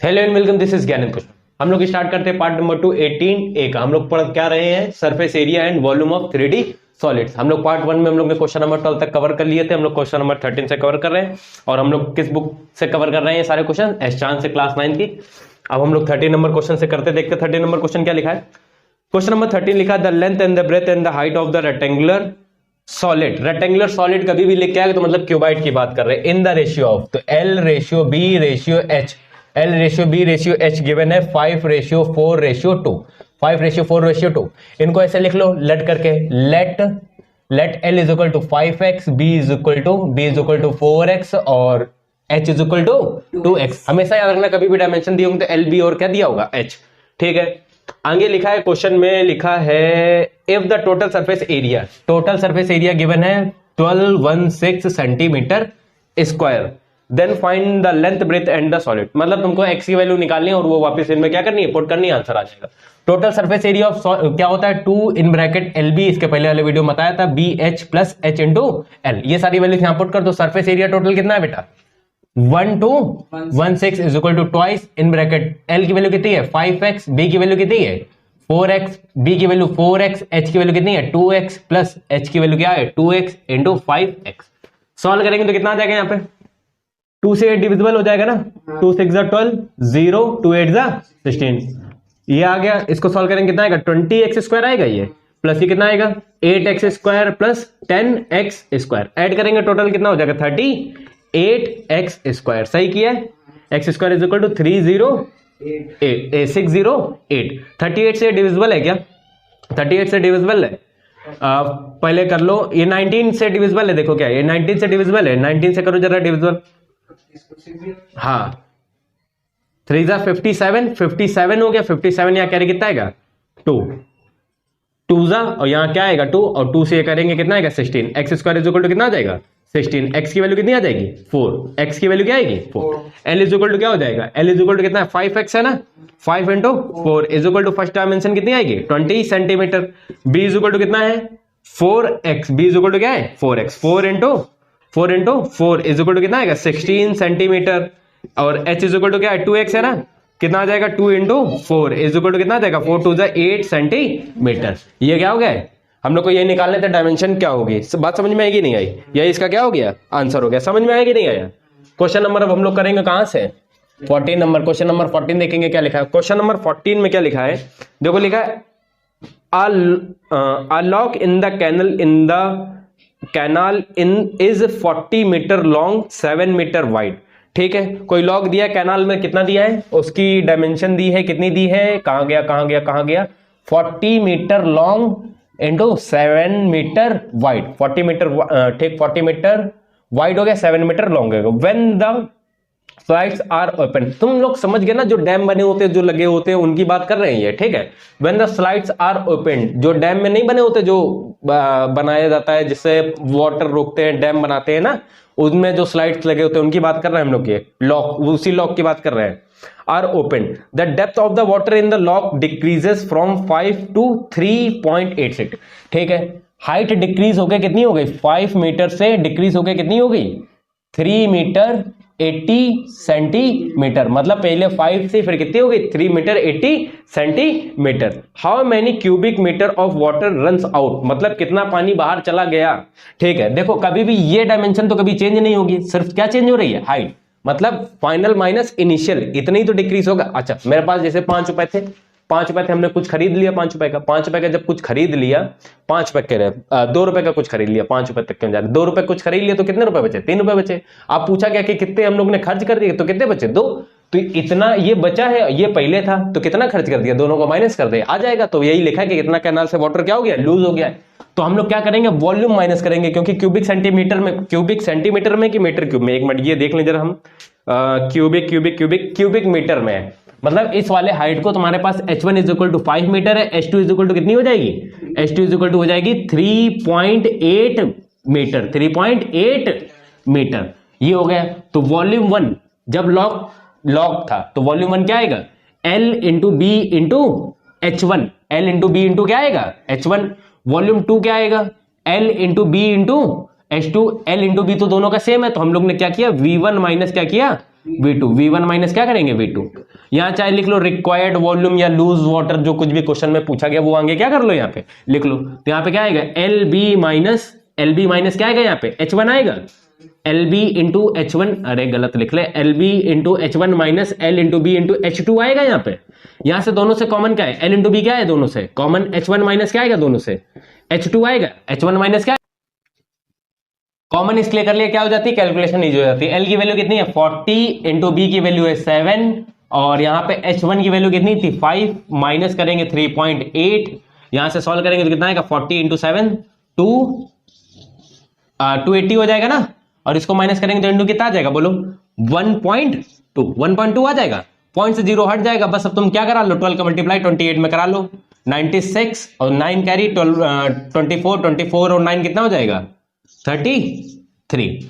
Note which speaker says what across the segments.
Speaker 1: Hello and welcome, this is Gyanand Krishna. हम लोग start करते हैं पार्ट नंबर 2 18A का। हम लोग पढ़ क्या रहे हैं? Surface area and volume of 3D solids. हम लोग पार्ट 1 में हम लोग ने क्वेश्चन नंबर 12 तक कवर कर लिए थे। हम लोग क्वेश्चन नंबर 13 से कवर कर रहे हैं और हम लोग किस बुक से कवर कर रहे हैं सारे क्वेश्चन? एस-चांद से, क्लास 9 की। अब हम लोग 13 नंबर क्वेश्चन से करते, देखते 13 नंबर क्वेश्चन क्या लिखा है। क्वेश्चन नंबर 13 लिखा, the length and the breadth and the height of the rectangular solid. Rectangular solid कभी भी लिख के आएगा तो मतलब क्यूबाइड की बात कर रहे हैं। इन द रेशियो ऑफ, तो L ratio B ratio H, L ratio B ratio H given है 5 रेशियो 4 रेशियो 2, 5 रेशियो 4 रेशियो 2। इनको ऐसे लिख लो लेट करके, let L is equal to 5x, B is equal to 4x और H is equal to 2x। हमेशा याद रखना, कभी भी डायमेंशन दिए होंगे तो L B और क्या दिया होगा? H। ठीक है, आगे लिखा है क्वेश्चन में, लिखा है if the total surface area given है 1216 centimetre square, then find the length breadth and the solid. मतलब तुमको x की वैल्यू निकालनी है और वो वापस इनमें क्या करनी है? पुट करनी है, आंसर आ जाएगा। टोटल सरफेस एरिया ऑफ क्या होता है? 2 इन ब्रैकेट LB, इसके पहले वाले वीडियो में बताया था, BH plus H into L। ये सारी वैल्यू यहां पुट कर दो। सरफेस एरिया टोटल कितना है बेटा? 1216 is equal to twice in bracket L की वैल्यू कितनी है? 5x, B की वैल्यू कितनी है? 4x, B की वैल्यू 4x, H की वैल्यू कितनी है? 2x प्लस H की वैल्यू क्या है? 2x into 5x। सॉल्व करेंगे तो कितना आ जाएगा? यहाँ पे 2 से 8 डिविजिबल हो जाएगा ना। 2 6 12, 0, 2 8 16, ये आ गया। इसको सॉल्व करेंगे कितना आएगा? 20x स्क्वायर आएगा ये, प्लस ये कितना आएगा? 8x square plus 10x square. Add करेंगे टोटल कितना हो जाएगा? 38x square. सही किया है। x square is equal to 608। 38 से डिविजिबल है क्या? 38 से डिविजिबल है। पहले कर लो, ये 19 से डिविजिबल है। देखो क्या ये 19 से डिविजिबल है। 19 से करो जरा डिविजिबल। हाँ, 3 जा 57, 57 हो गया। 57 यहाँ कैरी कितना आएगा? 2, 2 जा और यहाँ क्या आएगा? 2 और 2 से ये करेंगे कितना आएगा? 16। X square is equal to कितना आ जाएगा? 16। x की वैल्यू कितनी आ जाएगी? 4। x की वैल्यू क्या आएगी? 4। L इज इक्वल टू क्या हो जाएगा? L इज इक्वल टू कितना है? 5x है ना। 5 into 4 is equal to first dimension कितनी आएगी? 20 centimetre. B is equal to कितना है? 4x। B is equal to क्या है? 4x। 4 into 4 is equal to कितना आएगा? 16 सेंटीमीटर। और h इज इक्वल टू क्या है? 2x है ना। कितना आ जाएगा? 2 इंटू 4 इज इक्वल टू कितना आ जाएगा? 4 2 जा 8 सेंटीमीटर। ये क्या हो गया? हम लोग को ये निकालने थे डायमेंशन क्या होगी। बात समझ में आएगी नहीं आई? यही इसका क्या हो गया? आंसर हो गया। समझ में आएगी नहीं आया? क्वेश्चन नंबर अब हम लोग करेंगे कहां से? 14 नंबर। क्वेश्चन नंबर 14 देखेंगे क्या लिखा है। क्वेश्चन नंबर 14 में क्या लिखा है? देखो लिखा है a lock in the canal is 40 metre long 7 metre wide. ठीक है, कोई लॉक दिया है कैनाल में, कितना दिया है? उसकी डायमेंशन दी है, कितनी दी है? कहां गया 40 metre long into 7 metre wide. 40 metre, ठीक, 40 मीटर वाइड हो गया, 7 मीटर लॉन्ग है। When the slides are open, तुम लोग समझ गए ना, जो डैम बने होते हैं, जो लगे होते हैं, उनकी बात कर रहे हैं ये। ठीक है, when the slides are open, जो डैम में नहीं बने होते, जो बनाया जाता है जिससे वाटर रोकते हैं, डैम बनाते हैं ना, उनमें जो स्लाइड्स लगे होते हैं उनकी बात कर रहे हैं हम लोग। ये लॉक, उसी लॉक की बात कर रहे हैं। Are open, the depth of the water in the lock decreases from 5 to 3.86। ठीक है, हाइट डिक्रीज होकर कितनी हो गई? 5 मीटर से डिक्रीज होकर कितनी हो गई? 3 मीटर 80 सेंटीमीटर। मतलब पहले 5 से फिर कितनी हो गई? 3 metre 80 centimetre. How many cubic metre of water runs out, मतलब कितना पानी बाहर चला गया। ठीक है, देखो कभी भी ये डायमेंशन तो कभी चेंज नहीं होगी, सिर्फ क्या चेंज हो रही है? हाइट। मतलब फाइनल माइनस इनिशियल, इतना ही तो डिक्रीज होगा। अच्छा, मेरे पास जैसे 5 रुपए थे, 5 रुपए थे, हमने कुछ खरीद लिया 5 रुपए का। 5 रुपए का जब कुछ खरीद लिया, 5 रुपए के 2 रुपए का कुछ खरीद लिया, 5 रुपए तक क्यों जा रहे? 2 रुपए कुछ खरीद लिया तो कितने रुपए बचे? 3 रुपए बचे। आप पूछा क्या कि कितने हम लोग ने खर्च कर दिए, तो कितने बचे? 2। तो इतना ये बचा है, ये पहले था तो कितना खर्च कर दिया? दोनों को माइनस कर दे, आ जाएगा। तो यही लिखा है कि इतना कैनाल से वाटर क्या हो गया? लूज हो गया है। तो हम लोग क्या करेंगे? वॉल्यूम माइनस करेंगे, क्योंकि क्यूबिक सेंटीमीटर में कि मीटर क्यूब में, एक मिनट ये देख लें जरा हम। क्यूबिक मीटर में है। मतलब इस वाले हाइट को तुम्हारे पास h1 is equal to 5 metre है, h2 इज इक्वल टू कितनी हो जाएगी? h2 इज इक्वल टू हो जाएगी 3.8 मीटर। 3.8 मीटर ये हो गया। तो वॉल्यूम 1 जब लॉक था तो वॉल्यूम 1 क्या आएगा? L into b into H1। L into b into क्या आएगा? H1। वॉल्यूम 2 क्या आएगा? L into b into H2। L into b तो दोनों का सेम है, तो हम लोग ने क्या किया? V1 माइनस क्या किया? V2, V1 माइनस क्या करेंगे V2। यहाँ चाहे लिख लो रिक्वायर्ड वॉल्यूम या लूज वाटर, जो कुछ भी क्वेश्चन में पूछा गया वो आगे क्या कर लो, यहाँ पे लिख लो। तो यहाँ पे क्या आएगा LB माइनस क्या आएगा, यहाँ पे H1 आएगा, LB इंटू H1, अरे गलत लिख ले, LB into H1 minus L into B into H2 आएगा यहाँ पे। यहां से दोनों से कॉमन क्या है, L इंटू B क्या है, दोनों से कॉमन H1 माइनस क्या आएगा, दोनों से H2 आएगा, H1 माइनस क्या कॉमन इसलिए कर लिया, क्या हो जाती है, कैलकुलेशन इजी हो जाती है। L की वैल्यू कितनी है 40 इंटू B की वैल्यू है 7 और यहाँ पे H1 की वैल्यू कितनी थी 5, माइनस करेंगे 3.8, यहां से सॉल्व करेंगे तो कितना आएगा 40 इंटू 7 280 हो जाएगा ना, और इसको माइनस करेंगे तो इंटू कितना आ जाएगा बोलो 1.2 आ जाएगा, पॉइंट से 0 हट जाएगा। बस अब तुम क्या करा लो 12 का मल्टीप्लाई 28 में करा लो, 96 और 9 कैरी 24 और 9 कितना हो जाएगा 33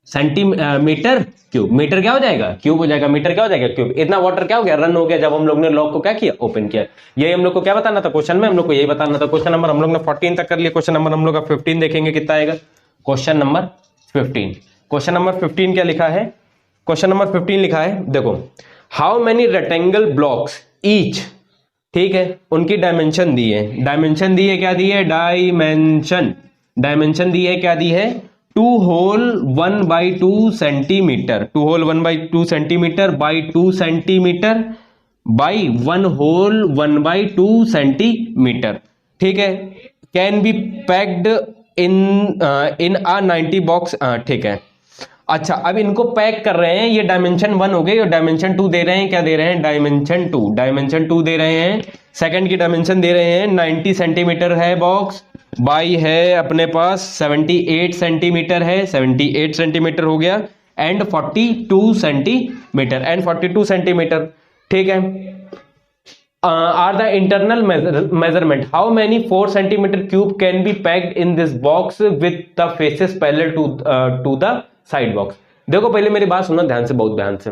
Speaker 1: सेंटीमीटर क्यूब। मीटर क्या हो जाएगा क्यूब हो जाएगा, मीटर क्या हो जाएगा क्यूब। इतना वाटर क्या हो गया रन हो गया जब हम लोग ने लॉग को क्या किया ओपन किया। यही हम लोग को क्या बताना था क्वेश्चन में, हम लोग को यही बताना था। क्वेश्चन नंबर हम लोग ने 14 तक कर लिया, क्वेश्चन नंबर हम लोग का 15 देखेंगे कितना आएगा। क्वेश्चन नंबर 15, क्वेश्चन नंबर 15 क्या लिखा है, क्वेश्चन नंबर 15 लिखा है देखो, how many rectangle blocks each, ठीक है, उनकी डायमेंशन दी है, डायमेंशन दी है क्या दी है, डायमेंशन दी है क्या दी है 2 whole 1/2 centimetre, 2 whole 1/2 centimetre by 2 centimetre by 1 whole 1/2 centimetre, ठीक है, can be packed in a 90 box, ठीक है। अच्छा अब इनको पैक कर रहे हैं, ये डायमेंशन 1 हो गई और डायमेंशन 2 दे रहे हैं, क्या दे रहे हैं डायमेंशन 2 दे रहे हैं। सेकंड की डायमेंशन दे रहे हैं 90 सेंटीमीटर है बॉक्स, बाई है अपने पास 78 सेंटीमीटर है, 78 सेंटीमीटर हो गया, एंड 42 सेंटीमीटर, ठीक है। Are the internal measurement, how many 4 centimetre cube can be packed in this box with the faces parallel to the side box. देखो पहले मेरी बात सुनो ध्यान से, बहुत ध्यान से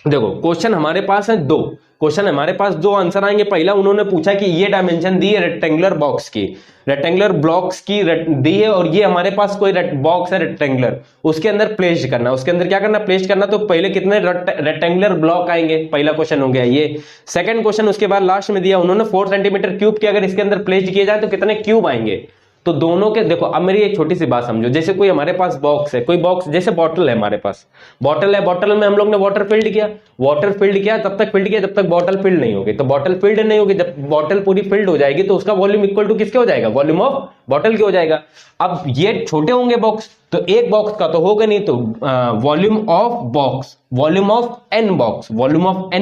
Speaker 1: देखो। क्वेश्चन हमारे पास है दो, क्वेश्चन हमारे पास दो आंसर आएंगे। पहला उन्होंने पूछा कि ये डायमेंशन दी है रेक्टेंगुलर बॉक्स की, रेक्टेंगुलर ब्लॉक्स की दी है, और ये हमारे पास कोई बॉक्स है रेक्टेंगुलर, उसके अंदर प्लेस करना, उसके अंदर क्या करना प्लेस करना। तो पहले कितने रेक्टेंगुलर ब्लॉक आएंगे, पहला क्वेश्चन हो गया ये। सेकंड क्वेश्चन उसके बाद लास्ट में दिया उन्होंने 4 सेंटीमीटर क्यूब की अगर इसके अंदर प्लेस किए जाए तो कितने क्यूब आएंगे। तो दोनों के देखो, अब मेरी एक छोटी सी बात समझो, जैसे कोई हमारे पास बॉक्स है, कोई बॉक्स जैसे बॉटल है, हमारे पास बॉटल है, बॉटल में हम लोग ने वाटर फिल्ड किया, तब तक फिल्ड किया जब तक बॉटल फिल्ड नहीं होगी। तो बॉटल फिल्ड नहीं होगी, जब बॉटल पूरी फिल्ड हो जाएगी तो उसका वॉल्यूम इक्वल टू किसके हो जाएगा, वॉल्यूम ऑफ बॉटल के हो जाएगा। अब ये छोटे होंगे बॉक्स, तो एक बॉक्स का तो होगा नहीं, तो volume of box, volume of an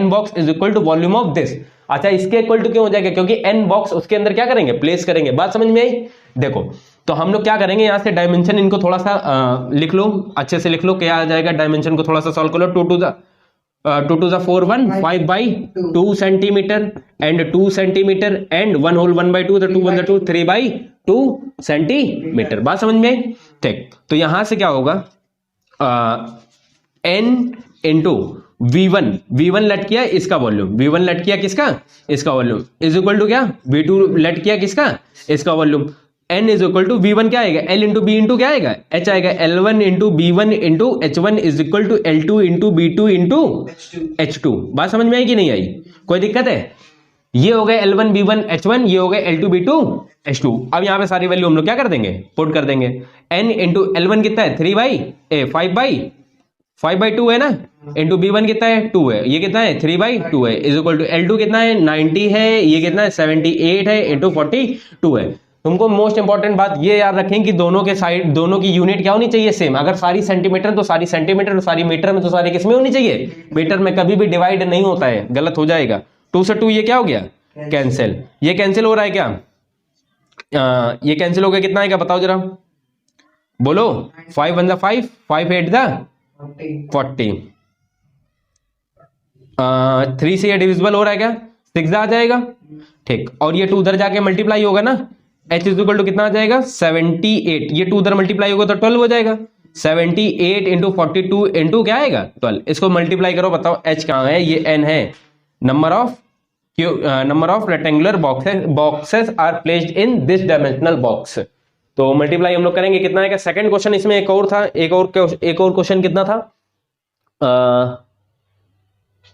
Speaker 1: box is equal to volume of this. अच्छा इसके इक्वल टू क्यों हो जाएगा, क्योंकि एन बॉक्स उसके अंदर क्या करेंगे प्लेस करेंगे। बात समझ में आई। देखो तो हम लोग क्या करेंगे, यहां से डायमेंशन इनको थोड़ा सा लिख लो, अच्छे से लिख लो, क्या आ जाएगा डायमेंशन को थोड़ा सा सॉल्व कर लो। 2 to the 4 1 5/2 centimetre and 2 centimetre and 1 whole 1/2 2 1 2 3/2 centimetre. बात समझ में आई। ठीक, तो यहां से क्या होगा n इंटू V1 लट किया इसका वॉल्यूम, V1 लट किया किसका, इसका वॉल्यूम, इज इक्वल टू क्या V2 लट किया किसका, इसका volume. n is equal to V1 क्या आएगा, L इंटू B इंटू क्या आएगा H आएगा, L1 into B1 into H1 is equal to L2 into B2 into H2। बात समझ में आई कि नहीं आई, कोई दिक्कत है। ये हो गए L1 B1 H1, ये हो गए L2 B2 H2। अब यहाँ पे सारी वैल्यू हम लोग क्या कर देंगे, पुट कर देंगे। n इंटू L1 कितना है 5/2 है ना, इंटू B1 कितना है 2 है, ये कितना है 3/2 है, इज इक्वल टू L2 कितना है 90 है, ये कितना है 78 है, इंटू 42 है। तुमको मोस्ट इंपॉर्टेंट बात ये याद रखें कि दोनों के साइड, दोनों की यूनिट क्या होनी चाहिए सेम। अगर सारी सेंटीमीटर तो सारी सेंटीमीटर, और सारी मीटर में तो सारी किसमें होनी चाहिए, मीटर में। कभी भी डिवाइड नहीं होता है, गलत हो जाएगा। 2 से 2 ये क्या हो गया कैंसिल, ये कैंसिल हो रहा है क्या, ये कैंसिल हो गया, कितना आएगा बताओ जरा बोलो। 5 1 5 5 8 40 3 से ये डिविजिबल हो रहा है क्या, 6 आ जाएगा। ठीक, और ये 2 उधर जाके मल्टीप्लाई होगा ना, h इज इक्वल टू कितना आ जाएगा 78, ये 2 उधर मल्टीप्लाई होगा तो 12 हो जाएगा। 78 इंटू 42 इंटू क्या आएगा 12, इसको मल्टीप्लाई करो, बताओ h कहाँ है, ये n है। Number of rectangular boxes are placed in this dimensional box. तो मल्टीप्लाई हम लोग करेंगे, कितना आएगा। सेकंड क्वेश्चन इसमें एक और था, एक और क्वेश्चन कितना था,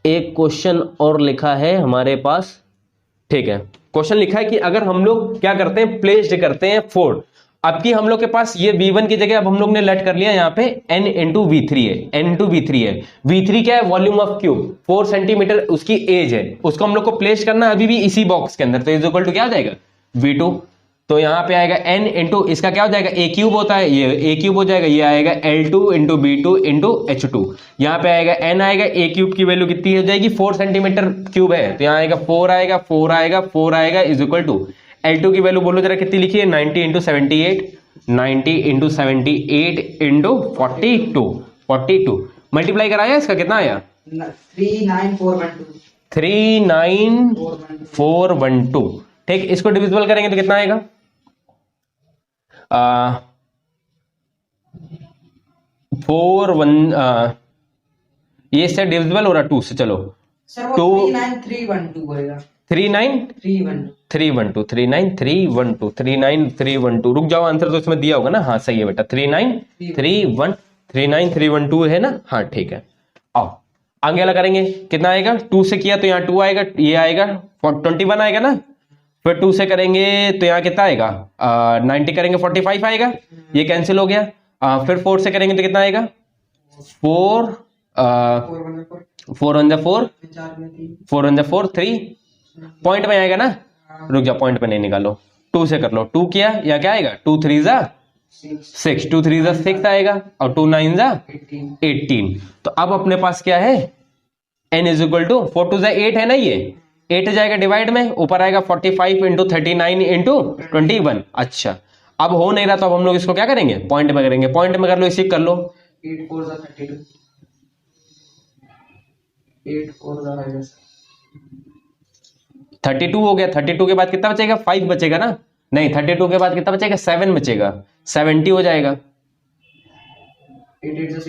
Speaker 1: एक क्वेश्चन और लिखा है हमारे पास, ठीक है। क्वेश्चन लिखा है कि अगर हम लोग क्या करते हैं, प्लेस्ड करते हैं 4, अब की हम लोग के पास ये V1 की जगह अब हम लोग ने लेट कर लिया यहाँ पे N इंटू V3 है, N इंटू V3 है। V3 क्या है, वॉल्यूम ऑफ क्यूब, 4 सेंटीमीटर उसकी एज है, उसको हम लोग को प्लेस करना है अभी भी इसी बॉक्स के अंदर, तो इज इक्वल टू क्या हो जाएगा V2, तो यहाँ पे आएगा N इंटू इसका क्या हो जाएगा, A क्यूब होता है, ये A क्यूब हो जाएगा, ये आएगा L2 into B2 into H2, यहाँ पे आएगा N आएगा, A क्यूब की वैल्यू कितनी हो जाएगी 4 सेंटीमीटर क्यूब है, तो यहाँ आएगा 4 आएगा 4 आएगा 4 आएगा इज इक्वल टू L2 की वैल्यू बोलो जरा कितनी लिखी है, 90 इंटू 78, 90 इंटू 78 इंटू 42 मल्टीप्लाई कराया, इसका कितना आया 39412, ठीक। इसको डिविजिबल करेंगे तो कितना आएगा, ये इससे डिविजिबल हो रहा 2 से, चलो
Speaker 2: सर वो 39312 होएगा,
Speaker 1: 39312, रुक जाओ, आंसर तो इसमें दिया होगा ना, हाँ सही है बेटा, 39312 है ना, हाँ ठीक है। आओ आगे वाला करेंगे, कितना आएगा, 2 से किया तो यहाँ 2 आएगा, ये आएगा 21 आएगा ना, फिर 2 से करेंगे तो यहाँ कितना आएगा 90 करेंगे 45 आएगा, ये कैंसिल हो गया, फिर 4 से करेंगे तो कितना आएगा 4 4 1 4 3 पॉइंट में आएगा ना, रुक जा पॉइंट में नहीं निकालो, 2 से कर लो, 2 किया या क्या आएगा 2 3 जा 6, 2 3 जा 6 आएगा और 2 9 जा 18, तो अब अपने पास क्या है n इज इक्वल टू 4 2 जा 8 है ना, ये 8 जाएगा डिवाइड में, ऊपर आएगा 45 इंटू 39 इंटू 21, अच्छा अब हो नहीं रहा तो अब हम लोग इसको क्या करेंगे पॉइंट में करेंगे, पॉइंट में कर लो, इसी कर लो,
Speaker 2: 8 4 जा
Speaker 1: 32 हो गया, 32 के बाद कितना बचेगा 5 बचेगा ना, नहीं 32 के बाद कितना बचेगा 7 बचेगा, 70 हो जाएगा,
Speaker 2: 8 8 जा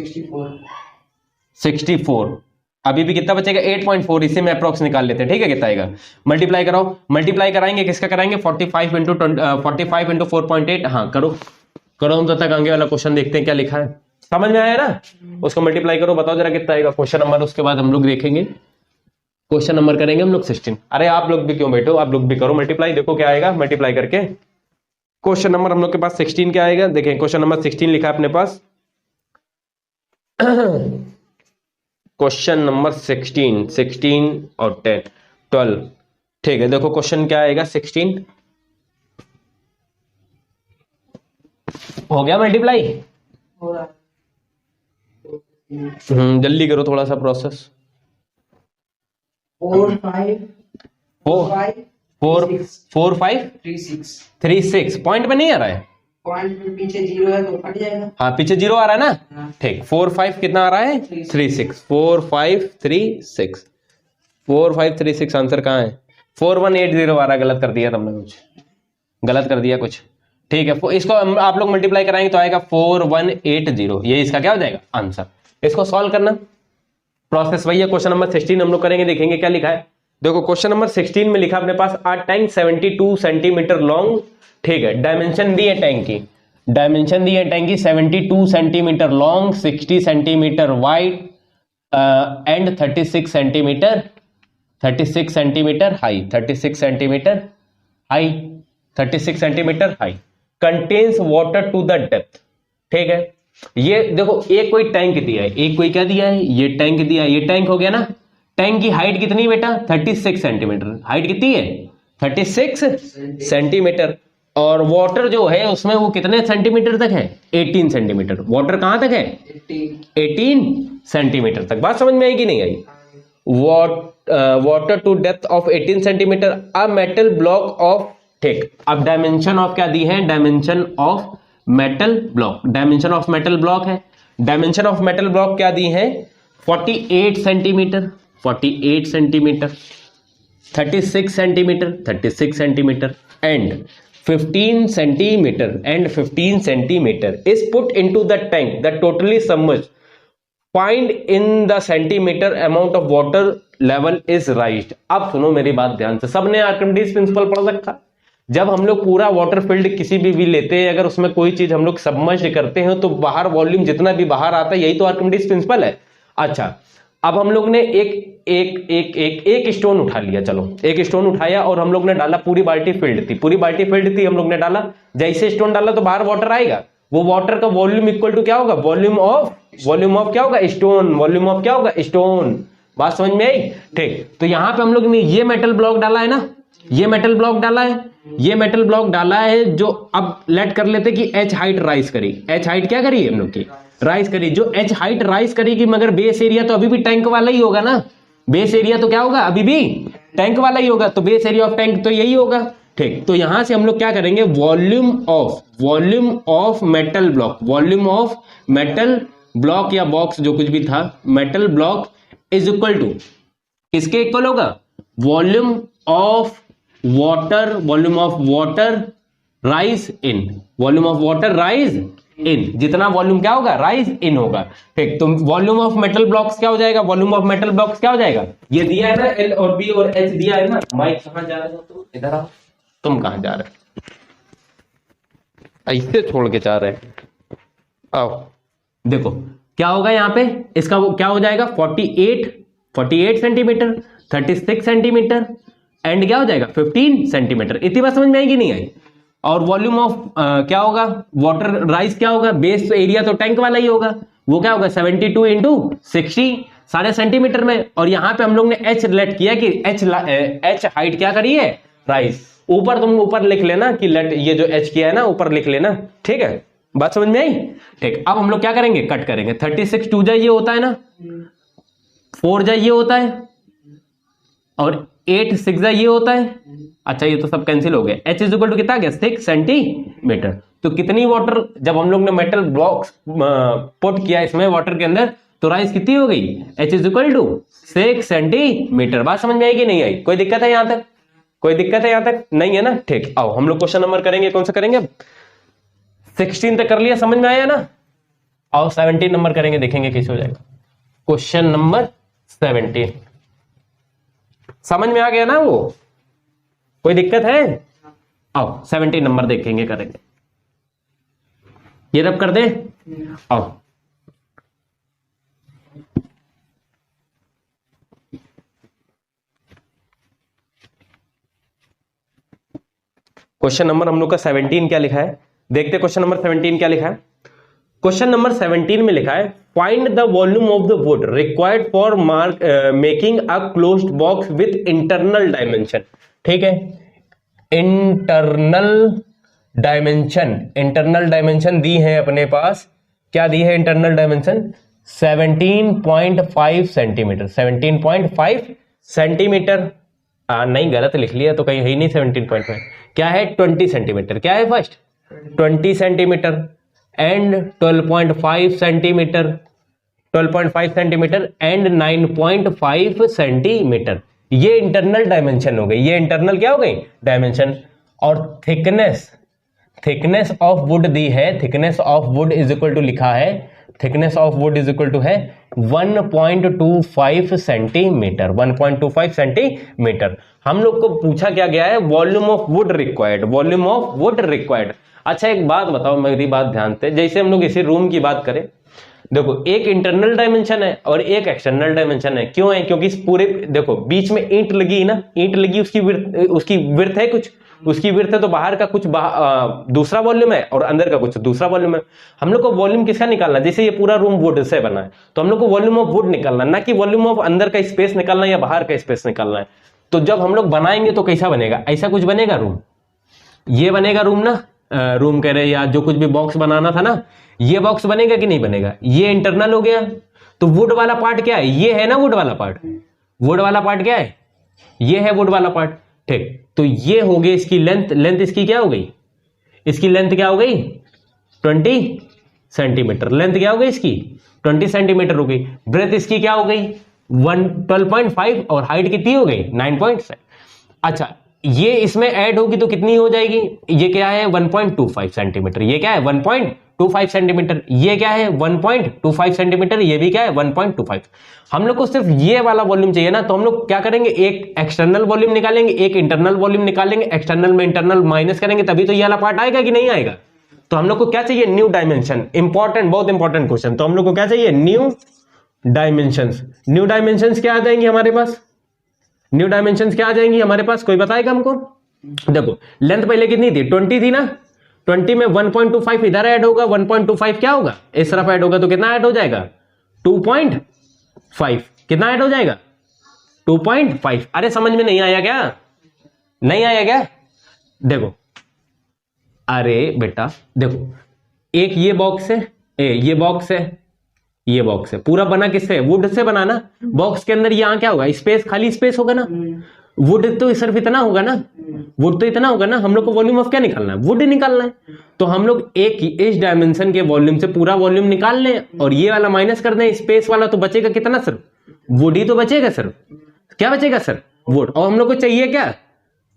Speaker 1: 64, अभी भी कितना बचेगा 8.4, इसे में अप्रोक्स निकाल लेते हैं, ठीक है कितना आएगा, मल्टीप्लाई कराओ, मल्टीप्लाई कराएंगे किसका कराएंगे 45 इंटू 4.8, हाँ करो करो, हम तब तक आगे वाला क्वेश्चन देखते हैं क्या लिखा है, समझ में आया ना, उसको मल्टीप्लाई करो, बताओ जरा कितना आएगा क्वेश्चन नंबर, उसके बाद हम लोग देखेंगे क्वेश्चन नंबर करेंगे हम लोग 16, अरे आप लोग भी क्यों बैठो, आप लोग भी करो मल्टीप्लाई, देखो क्या आएगा मल्टीप्लाई करके, क्वेश्चन नंबर हम लोग के पास 16 क्या आएगा, देखें क्वेश्चन नंबर 16 लिखा है अपने पास, क्वेश्चन नंबर 16 और 10 12, ठीक है, देखो क्वेश्चन क्या आएगा 16, हो गया मल्टीप्लाई,
Speaker 2: हो रहा
Speaker 1: जल्दी करो थोड़ा सा प्रोसेस,
Speaker 2: 4 5
Speaker 1: 4 5 3 6 पॉइंट में नहीं आ रहा है,
Speaker 2: पॉइंट में पीछे 0 है तो फट जाएगा,
Speaker 1: हाँ पीछे 0 आ रहा है ना,
Speaker 2: हाँ।
Speaker 1: ठीक, 4 5 कितना आ रहा है 3 6, 4 5 3 6, 4 5 3 6, आंसर कहाँ है 4180 आ रहा है, गलत कर दिया तुमने, कुछ गलत कर दिया कुछ, ठीक है, इसको आप लोग मल्टीप्लाई कराएंगे तो आएगा 4180, ये इसका क्या हो जाएगा आंसर, इसको सॉल्व करना, प्रोसेस वही है, क्वेश्चन नंबर 16 हम लोग करेंगे, देखेंगे क्या लिखा है, देखो क्वेश्चन नंबर 16 में लिखा अपने पास अ टैंक 72 सेंटीमीटर लॉन्ग, ठीक है, डायमेंशन दी है टैंक की, डायमेंशन दी है टैंक की 72 centimetre long, 60 centimetre wide and 36 centimetre high, 36 centimetre high, contains water to the depth, ठीक है, ये देखो एक कोई टैंक दिया है, एक कोई क्या दिया है, ये टैंक दिया है, ये टैंक हो गया ना, टैंक की हाइट कितनी बेटा 36 सेंटीमीटर, हाइट कितनी है 36 सेंटीमीटर, और वाटर जो है उसमें वो कितने सेंटीमीटर तक है 18 सेंटीमीटर, वाटर कहां तक है 18 सेंटीमीटर तक, बात समझ में आई कि नहीं आई, water to depth of 18 centimetre, a metal block of, ठीक, अब डायमेंशन ऑफ क्या दी है, dimension of metal block, dimension of metal block है, डायमेंशन ऑफ मेटल ब्लॉक क्या दी है 48 centimetre 36 centimetre and 15 centimetre is put into the tank that totally submerged, find in the centimeter amount of water level is raised। अब सुनो मेरी बात ध्यान से, सबने आर्किमिडीज प्रिंसिपल पढ़ रखा, जब हम लोग पूरा वाटर फील्ड किसी भी लेते हैं, अगर उसमें कोई चीज हम लोग सबमर्ज करते हैं तो बाहर वॉल्यूम जितना भी बाहर आता है, यही तो आर्किमिडीज प्रिंसिपल है। अच्छा अब हम लोग ने एक स्टोन उठा लिया, चलो एक स्टोन उठाया और हम लोग ने डाला, पूरी बाल्टी फिल्ड थी, पूरी बाल्टी फिल्ड थी, हम लोग ने डाला, जैसे स्टोन डाला तो बाहर वाटर आएगा, वो वाटर का वॉल्यूम इक्वल टू क्या होगा, वॉल्यूम ऑफ क्या होगा, स्टोन, वॉल्यूम ऑफ क्या होगा, स्टोन। बात समझ में आई? ठीक, तो यहां पे हम लोग ने ये मेटल ब्लॉक डाला है ना, ये मेटल ब्लॉक डाला है, ये मेटल ब्लॉक डाला है, जो अब लेट कर लेते कि एच हाइट राइज करी, एच हाइट क्या करी हम लोग की, राइज करी, जो एच हाइट राइज करेगी, मगर बेस एरिया तो अभी भी टैंक वाला ही होगा ना, बेस एरिया तो क्या होगा, अभी भी टैंक वाला ही होगा, तो बेस एरिया ऑफ टैंक तो यही होगा। ठीक, तो यहां से हम लोग क्या करेंगे, volume of metal block, volume of metal block या बॉक्स जो कुछ भी था, metal block is equal to, किसके इक्वल होगा, volume of water rise in, volume of water rise in, जितना वॉल्यूम क्या होगा, राइज इन होगा। ठीक, तो वॉल्यूम ऑफ मेटल ब्लॉक्स क्या हो जाएगा, वॉल्यूम ऑफ मेटल ब्लॉक्स क्या हो जाएगा, ये दिया है ना, एल और बी और एच दिया है ना। माइक कहां जा रहे हो तुम, इधर आओ, तुम कहां जा रहे हो, ऐसे छोड़ के जा रहे हैं, आओ देखो क्या होगा यहाँ पे, इसका वो क्या हो जाएगा, 48 सेंटीमीटर, 36 सेंटीमीटर एंड क्या हो जाएगा 15 सेंटीमीटर। इतनी बात समझ में आएगी नहीं आई? और वॉल्यूम ऑफ क्या होगा, वाटर राइज क्या होगा, बेस एरिया तो टैंक वाला ही होगा, वो क्या होगा 72 इंटू 60 साढ़े सेंटीमीटर में। और यहां पे हम लोग ने एच रिलेट किया कि एच हाइट क्या करी है, राइज। ऊपर तुम ऊपर लिख लेना कि लेट, ये जो एच किया है ना ऊपर लिख लेना, ठीक है, बात समझ में आई? ठीक, अब हम लोग क्या करेंगे, कट करेंगे, 36 2 जा ये होता है ना, 4 जा ये होता है, और 8 6 जा ये होता है। अच्छा ये तो सब कैंसिल हो गया, एच इज इक्वल टू कितना गया 6 सेंटीमीटर। तो कितनी वाटर, जब हम लोग ने मेटल ब्लॉक्स पुट किया इसमें वाटर के अंदर, तो राइज कितनी हो गई, H is equal to 6 centimetre. बात समझ में आई कि नहीं आई? कोई दिक्कत है यहां तक, कोई दिक्कत है यहां तक? नहीं है ना। ठीक, आओ हम लोग क्वेश्चन नंबर करेंगे, कौन सा करेंगे, 16 तक कर लिया, समझ में आया ना। आओ 17 नंबर करेंगे, देखेंगे कैसे हो जाएगा। क्वेश्चन नंबर 17 समझ में आ गया ना, वो कोई दिक्कत है? आओ 17 नंबर देखेंगे, करेंगे, ये रब कर दे। आओ क्वेश्चन नंबर हम लोग का 17 क्या लिखा है, देखते क्वेश्चन नंबर 17 क्या लिखा है। क्वेश्चन नंबर 17 में लिखा है, find the volume of the wood required for making a closed box with internal dimension. ठीक है, इंटरनल डायमेंशन दी है अपने पास, क्या दी है इंटरनल डायमेंशन, 17.5 सेंटीमीटर, 17.5 सेंटीमीटर। नहीं गलत लिख लिया, तो कहीं है ही नहीं 17.5, क्या है 20 सेंटीमीटर, क्या है first 20 centimetre and 12.5 centimetre, 12.5 centimetre and 9.5 centimetre. ये इंटरनल डायमेंशन हो गई, ये इंटरनल क्या हो गई डायमेंशन। और थिकनेस ऑफ वुड दी है, thickness of wood is equal to लिखा है, thickness of wood is equal to है 1.25 सेंटीमीटर, 1.25 सेंटीमीटर। हम लोग को पूछा क्या गया है, volume of would required, volume of would required. अच्छा एक बात बताओ, मेरी बात ध्यान से, जैसे हम लोग इसी रूम की बात करें, देखो एक इंटरनल डायमेंशन है और एक एक्सटर्नल डायमेंशन है। क्यों है? क्योंकि इस पूरे, देखो बीच में ईंट लगी ना, ईंट लगी, उसकी विड्थ है कुछ, उसकी विड्थ है, तो बाहर का कुछ दूसरा वॉल्यूम है और अंदर का कुछ दूसरा वॉल्यूम है। हम लोग को वॉल्यूम किसका निकालना है, जैसे ये पूरा रूम वुड से बना है, तो हम लोग को वॉल्यूम ऑफ वुड निकालना, ना कि वॉल्यूम ऑफ अंदर का स्पेस निकालना है या बाहर का स्पेस निकालना है। तो जब हम लोग बनाएंगे तो कैसा बनेगा, ऐसा कुछ बनेगा रूम, ये बनेगा रूम ना, रूम कह रहे, या जो कुछ भी बॉक्स बनाना था ना, ये बॉक्स बनेगा कि नहीं बनेगा, ये इंटरनल हो गया। तो वुड वाला पार्ट क्या है, ये है ना वुड वाला पार्ट, वुड वाला पार्ट क्या है, ये है वुड वाला पार्ट। ठीक, तो ये हो गई इसकी लेंथ, लेंथ इसकी क्या हो गई, इसकी लेंथ क्या हो गई 20 सेंटीमीटर, लेंथ क्या हो गई इसकी 20 सेंटीमीटर हो गई। ब्रेथ इसकी क्या हो गई 12.5 और हाइट कितनी हो गई 9.7। अच्छा ये इसमें ऐड होगी तो कितनी हो जाएगी, ये क्या है 1.25 सेंटीमीटर, ये क्या है 1.25 सेंटीमीटर, ये क्या है 1.25 सेंटीमीटर, ये भी क्या है 1.25। हम लोग को सिर्फ ये वाला वॉल्यूम चाहिए ना, तो हम लोग क्या करेंगे, एक एक्सटर्नल वॉल्यूम निकालेंगे, एक इंटरनल वॉल्यूम निकालेंगे, एक्सटर्नल में इंटरनल माइनस करेंगे, तभी तो ये वाला पार्ट आएगा कि नहीं आएगा। तो हम लोग को क्या चाहिए, न्यू डायमेंशन। इंपॉर्टेंट, बहुत इंपॉर्टेंट क्वेश्चन। तो हम लोग को क्या चाहिए, न्यू डायमेंशंस। न्यू डायमेंशंस क्या आ जाएंगी हमारे पास? न्यू डायमेंशंस क्या आ जाएंगी हमारे पास? कोई बताएगा हमको? देखो लेंथ पहले कितनी थी? 20 थी ना। 20 में 1.25 इधर ऐड होगा, 1.25 क्या होगा? इस तरफ ऐड होगा, तो कितना ऐड हो जाएगा? 2.5। कितना ऐड हो जाएगा? 2.5। अरे समझ में नहीं आया क्या? नहीं आया क्या? देखो, अरे बेटा देखो, एक ये बॉक्स है, ये बॉक्स है, ये बॉक्स है, पूरा बना किससे? वुड से बना ना। बॉक्स के अंदर यहां क्या होगा? स्पेस, खाली स्पेस होगा ना। वुड तो सिर्फ इतना होगा ना, वुड तो इतना होगा ना। हम लोग को वॉल्यूम ऑफ क्या निकालना है? वुड निकालना है। तो हम लोग एक इस डायमेंशन के वॉल्यूम से पूरा वॉल्यूम निकाल लें और ये वाला माइनस कर दें, स्पेस वाला, तो बचेगा कितना? सर वुड ही तो बचेगा सर। क्या बचेगा सर? वुड। और हम लोग को चाहिए क्या?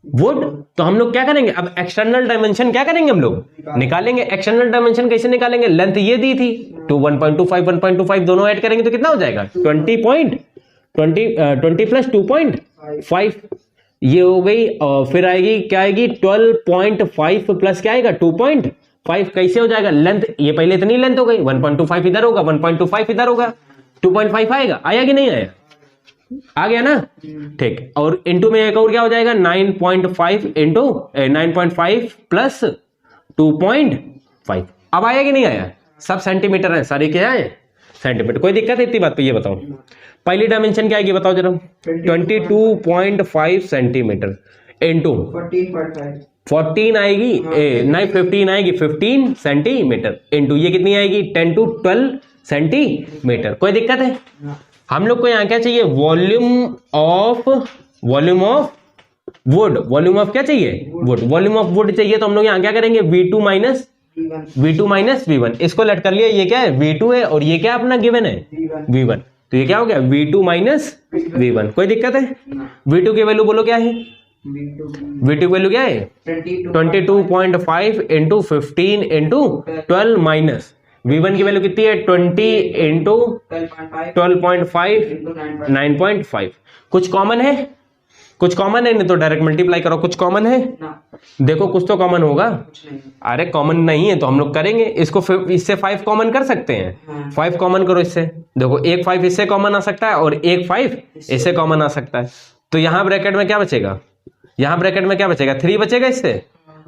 Speaker 1: वुड। तो हम लोग क्या करेंगे अब? एक्सटर्नल डायमेंशन क्या करेंगे? हम लोग निकालेंगे। एक्सटर्नल डायमेंशन कैसे निकालेंगे? लेंथ ये दी थी, तो 1.25 दोनों ऐड करेंगे तो कितना हो जाएगा? 20 प्लस 2.5 ये हो गई। और फिर आएगी क्या आएगी? 12.5 प्लस क्या आएगा? 2.5। कैसे हो जाएगा? लेंथ ये पहले इतनी लेंथ हो गई, 1.25 इधर होगा, 1.25 इधर होगा, 2.5 आएगा। आया कि नहीं आया? आ गया ना। ठीक। और इंटू में एक और क्या हो जाएगा? 9.5 इंटू 9.5 प्लस 2.5। अब आया कि नहीं आया? सब सेंटीमीटर है सारे, क्या है? सेंटीमीटर। कोई दिक्कत है इतनी बात पे? ये बताओ पहली डायमेंशन क्या आएगी? बताओ जरा। 22.5 सेंटीमीटर इंटू 14 आएगी, नहीं 15 आएगी, 15 सेंटीमीटर इंटू ये कितनी आएगी? 10 to 12 सेंटीमीटर। कोई दिक्कत है? हम लोग को यहाँ क्या चाहिए? Volume of would. Volume of क्या चाहिए? वुड। वॉल्यूम ऑफ वुड चाहिए तो हम लोग यहाँ क्या करेंगे? V2 minus V1। इसको लेट कर लिया। ये क्या है? V2 है और ये क्या अपना गिवन है? V1। तो ये क्या हो गया? V2 minus V1। कोई दिक्कत है? V2 की वैल्यू बोलो क्या है? V2 की वैल्यू क्या है? 22.5 इंटू 15 इंटू 12 माइनस V1 की वैल्यू कितनी है? 20 इंटू 12.5 9.5। कुछ कॉमन है? कुछ कॉमन है? नहीं तो डायरेक्ट मल्टीप्लाई करो। कुछ कॉमन है? देखो कुछ तो कॉमन होगा। अरे कॉमन नहीं है तो हम लोग करेंगे इसको। इससे 5 कॉमन कर सकते हैं। 5 कॉमन करो इससे। देखो एक 5 इससे कॉमन आ सकता है और एक 5 इससे कॉमन आ सकता है। तो यहां ब्रैकेट में क्या बचेगा? यहां ब्रैकेट में क्या बचेगा? 3 बचेगा इससे,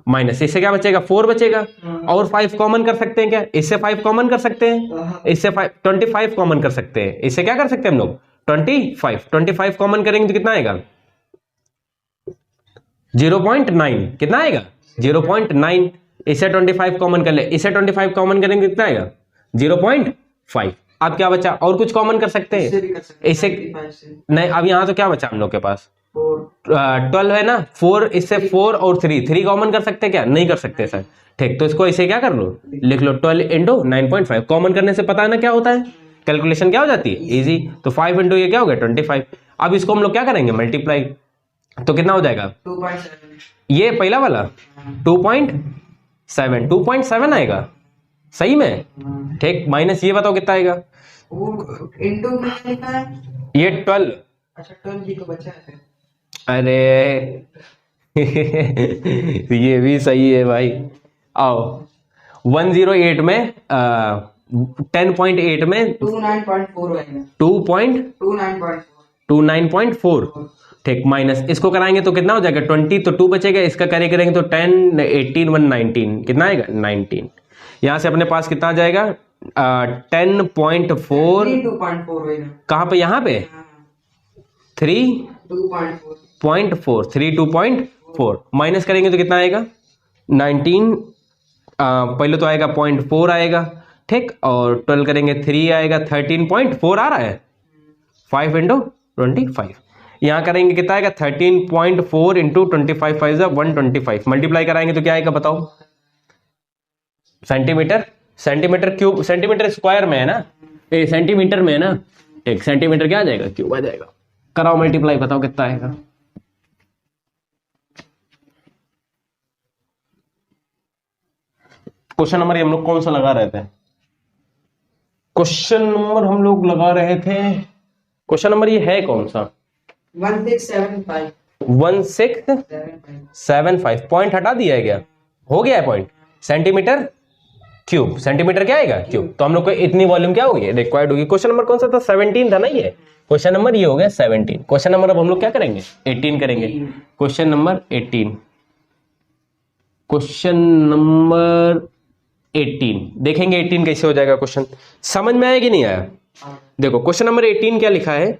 Speaker 1: माइनस इससे क्या बचेगा? 4 बचेगा। और 5 कॉमन कर सकते हैं क्या? इससे 5 कॉमन कर सकते हैं, इससे 25 कॉमन कर सकते हैं। इससे क्या कर सकते हैं हम लोग? 25 कॉमन करेंगे तो कितना आएगा? 0.9। कितना आएगा? 0.9। इससे 25 कॉमन कर ले, इससे 25 कॉमन करेंगे कितना आएगा? 0.5। अब क्या बचा? और कुछ कॉमन कर सकते हैं इससे? नहीं, अब यहां तो क्या बचा हम लोग के पास? 12 है ना। 4 इससे 4 और 3 कॉमन कर सकते हैं क्या? नहीं कर सकते सर। ठीक, तो इसको इसे क्या कर लो? लिख लो 12 इंटू 9.5। कॉमन करने से पता है ना क्या होता है? कैलकुलेशन क्या हो जाती है? इजी। तो 5 इंटू ये क्या हो गया? 25। अब इसको हम लोग क्या करेंगे? मल्टीप्लाई। तो कितना हो जाएगा?
Speaker 2: 2.7।
Speaker 1: ये पहला वाला 2.7 आएगा सही में। ठीक, माइनस ये बताओ कितना आएगा?
Speaker 2: इंटू में लिखा है
Speaker 1: ये 12।
Speaker 2: अच्छा 12 जी तो बचा है।
Speaker 1: अरे ये भी सही है भाई। आओ 108 में 10.8 में
Speaker 2: 29.4 आएगा।
Speaker 1: 29.4। ठीक, माइनस इसको कराएंगे तो कितना हो जाएगा? 20। तो 2 बचेगा, इसका करेंगे तो 10 18 1 19। कितना आएगा? 19। यहां से अपने पास कितना आ जाएगा? 10.4।
Speaker 2: 2.4 होगा।
Speaker 1: कहां पे? यहां पे 3.4 2.4 माइनस करेंगे तो कितना आएगा? 19। पहले तो आएगा 0.4 आएगा। ठीक, और 12 करेंगे 3 आएगा। 13.4 आ रहा है। 5 इंटू 25 यहां करेंगे कितना आएगा? 13.4 इंटू 25 5 125। मल्टीप्लाई कराएंगे तो क्या आएगा बताओ? Centimetre. Centimetre cube, centimetre square में है ना, सेंटीमीटर में है ना। एक सेंटीमीटर क्या आ जाएगा? क्यूब आ जाएगा। कराओ मल्टीप्लाई, बताओ कितना आएगा? क्वेश्चन नंबर हम लोग कौन सा लगा रहे थे? क्वेश्चन नंबर हम लोग लगा रहे थे, क्वेश्चन नंबर ये है कौन सा?
Speaker 2: 1675।
Speaker 1: 1675। पॉइंट हटा दिया है क्या? हो गया है पॉइंट। सेंटीमीटर क्यूब, सेंटीमीटर क्या आएगा क्यूब। तो हम लोग को इतनी वॉल्यूम क्या होगी रिक्वायर्ड होगी। क्वेश्चन नंबर कौन सा था 17 था ना ये, क्वेश्चन नंबर ये हो गया 17। क्वेश्चन नंबर अब हम लोग क्या करेंगे 18 करेंगे। क्वेश्चन नंबर 18, क्वेश्चन नंबर 18 देखेंगे 18 कैसे हो जाएगा क्वेश्चन, समझ में आया कि नहीं आया। देखो क्वेश्चन नंबर 18 क्या लिखा है,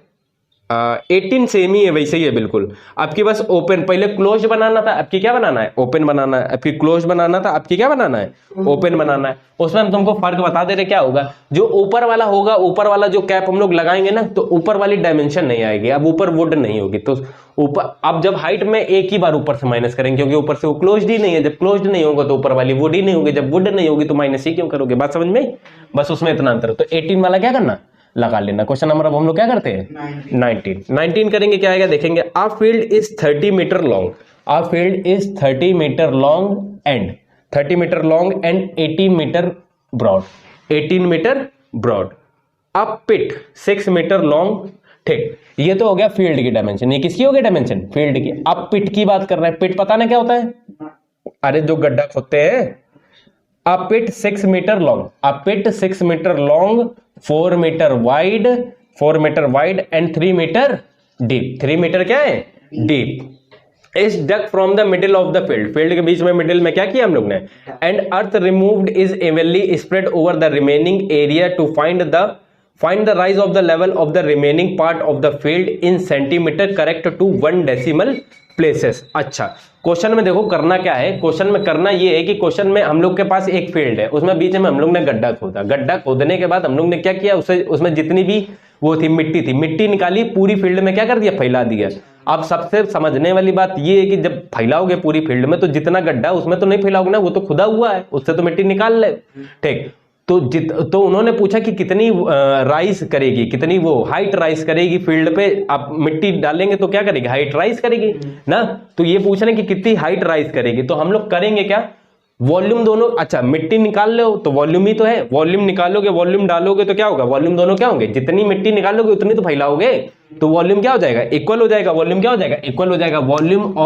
Speaker 1: 18 सेम ही है वैसे ही है बिल्कुल। आपकी बस ओपन, पहले क्लोज बनाना था, आपकी क्या बनाना है ओपन बनाना है। आपकी क्लोज बनाना था, आपकी क्या बनाना है ओपन बनाना है। उसमें हम तुमको फर्क बता दे रहे क्या होगा, जो ऊपर वाला होगा, ऊपर वाला जो कैप हम लोग लगाएंगे ना, तो ऊपर वाली डायमेंशन नहीं आएगी, अब ऊपर वुड नहीं होगी। तो ऊपर अब जब हाइट में एक ही बार ऊपर से माइनस करेंगे, क्योंकि ऊपर से वो क्लोज ही नहीं है। जब क्लोज नहीं होगा तो ऊपर वाली वुड ही नहीं होगी, जब वुड नहीं होगी तो माइनस ही क्यों करोगे। बात समझ में, बस उसमें इतना अंतर। तो 18 वाला क्या करना लगा लेना। क्वेश्चन नंबर अब हम लोग क्या करते हैं 19 करेंगे। क्या आएगा देखेंगे, a field is 30 metre long, a field is 30 metre long and 30 metre long and 18 metre broad, 18 metre broad, a pit 6 metre long. ठीक, ये तो हो गया फील्ड की डायमेंशन। ये किसकी हो गई डायमेंशन फील्ड की। अब पिट की बात कर रहे हैं। पिट पता ना क्या होता है, अरे जो गड्ढा खोदते हैं। A pit 6 metre long, a pit 6 metre long, 4 metre wide, 4 metre wide and 3 metre deep. 3 metre क्या है deep. Is dug from the middle of the field, field के बीच में मिडिल में क्या किया हम लोग ने। And earth removed is evenly spread over the remaining area to find the rise of the level of the remaining part of the field in centimetre correct to 1 decimal places. अच्छा, question में देखो करना क्या है, question में करना ये है कि क्वेश्चन में हम लोग के पास एक फील्ड है, उसमें बीच में हम लोग ने गड्ढा खोदा। गड्ढा खोदने के बाद हम लोग ने क्या किया, उसमें जितनी भी वो थी मिट्टी निकाली, पूरी फील्ड में क्या कर दिया फैला दिया। अब सबसे समझने वाली बात ये है कि जब फैलाओगे पूरी फील्ड में तो जितना गड्ढा उसमें तो नहीं फैलाओगे ना, वो तो खुदा हुआ है, उससे तो मिट्टी निकाल ले। ठीक, तो उन्होंने पूछा कि कितनी राइज करेगी, कितनी वो हाइट राइज करेगी फील्ड पे। आप मिट्टी डालेंगे तो क्या करेगी हाइट राइज करेगी ना। तो ये पूछ रहे हैं कि कितनी हाइट राइज करेगी। तो हम लोग करेंगे क्या, वॉल्यूम दोनों, अच्छा मिट्टी निकाल लो तो वॉल्यूम ही तो है, वॉल्यूम निकालोगे वॉल्यूम डालोगे तो क्या होगा, वॉल्यूम दोनों क्या होंगे, जितनी मिट्टी निकालोगे उतनी तो फैलाओगे, तो वॉल्यूम क्या हो जाएगा इक्वल हो जाएगा। वॉल्यूम क्या हो जाएगा इक्वल हो जाएगा। Volume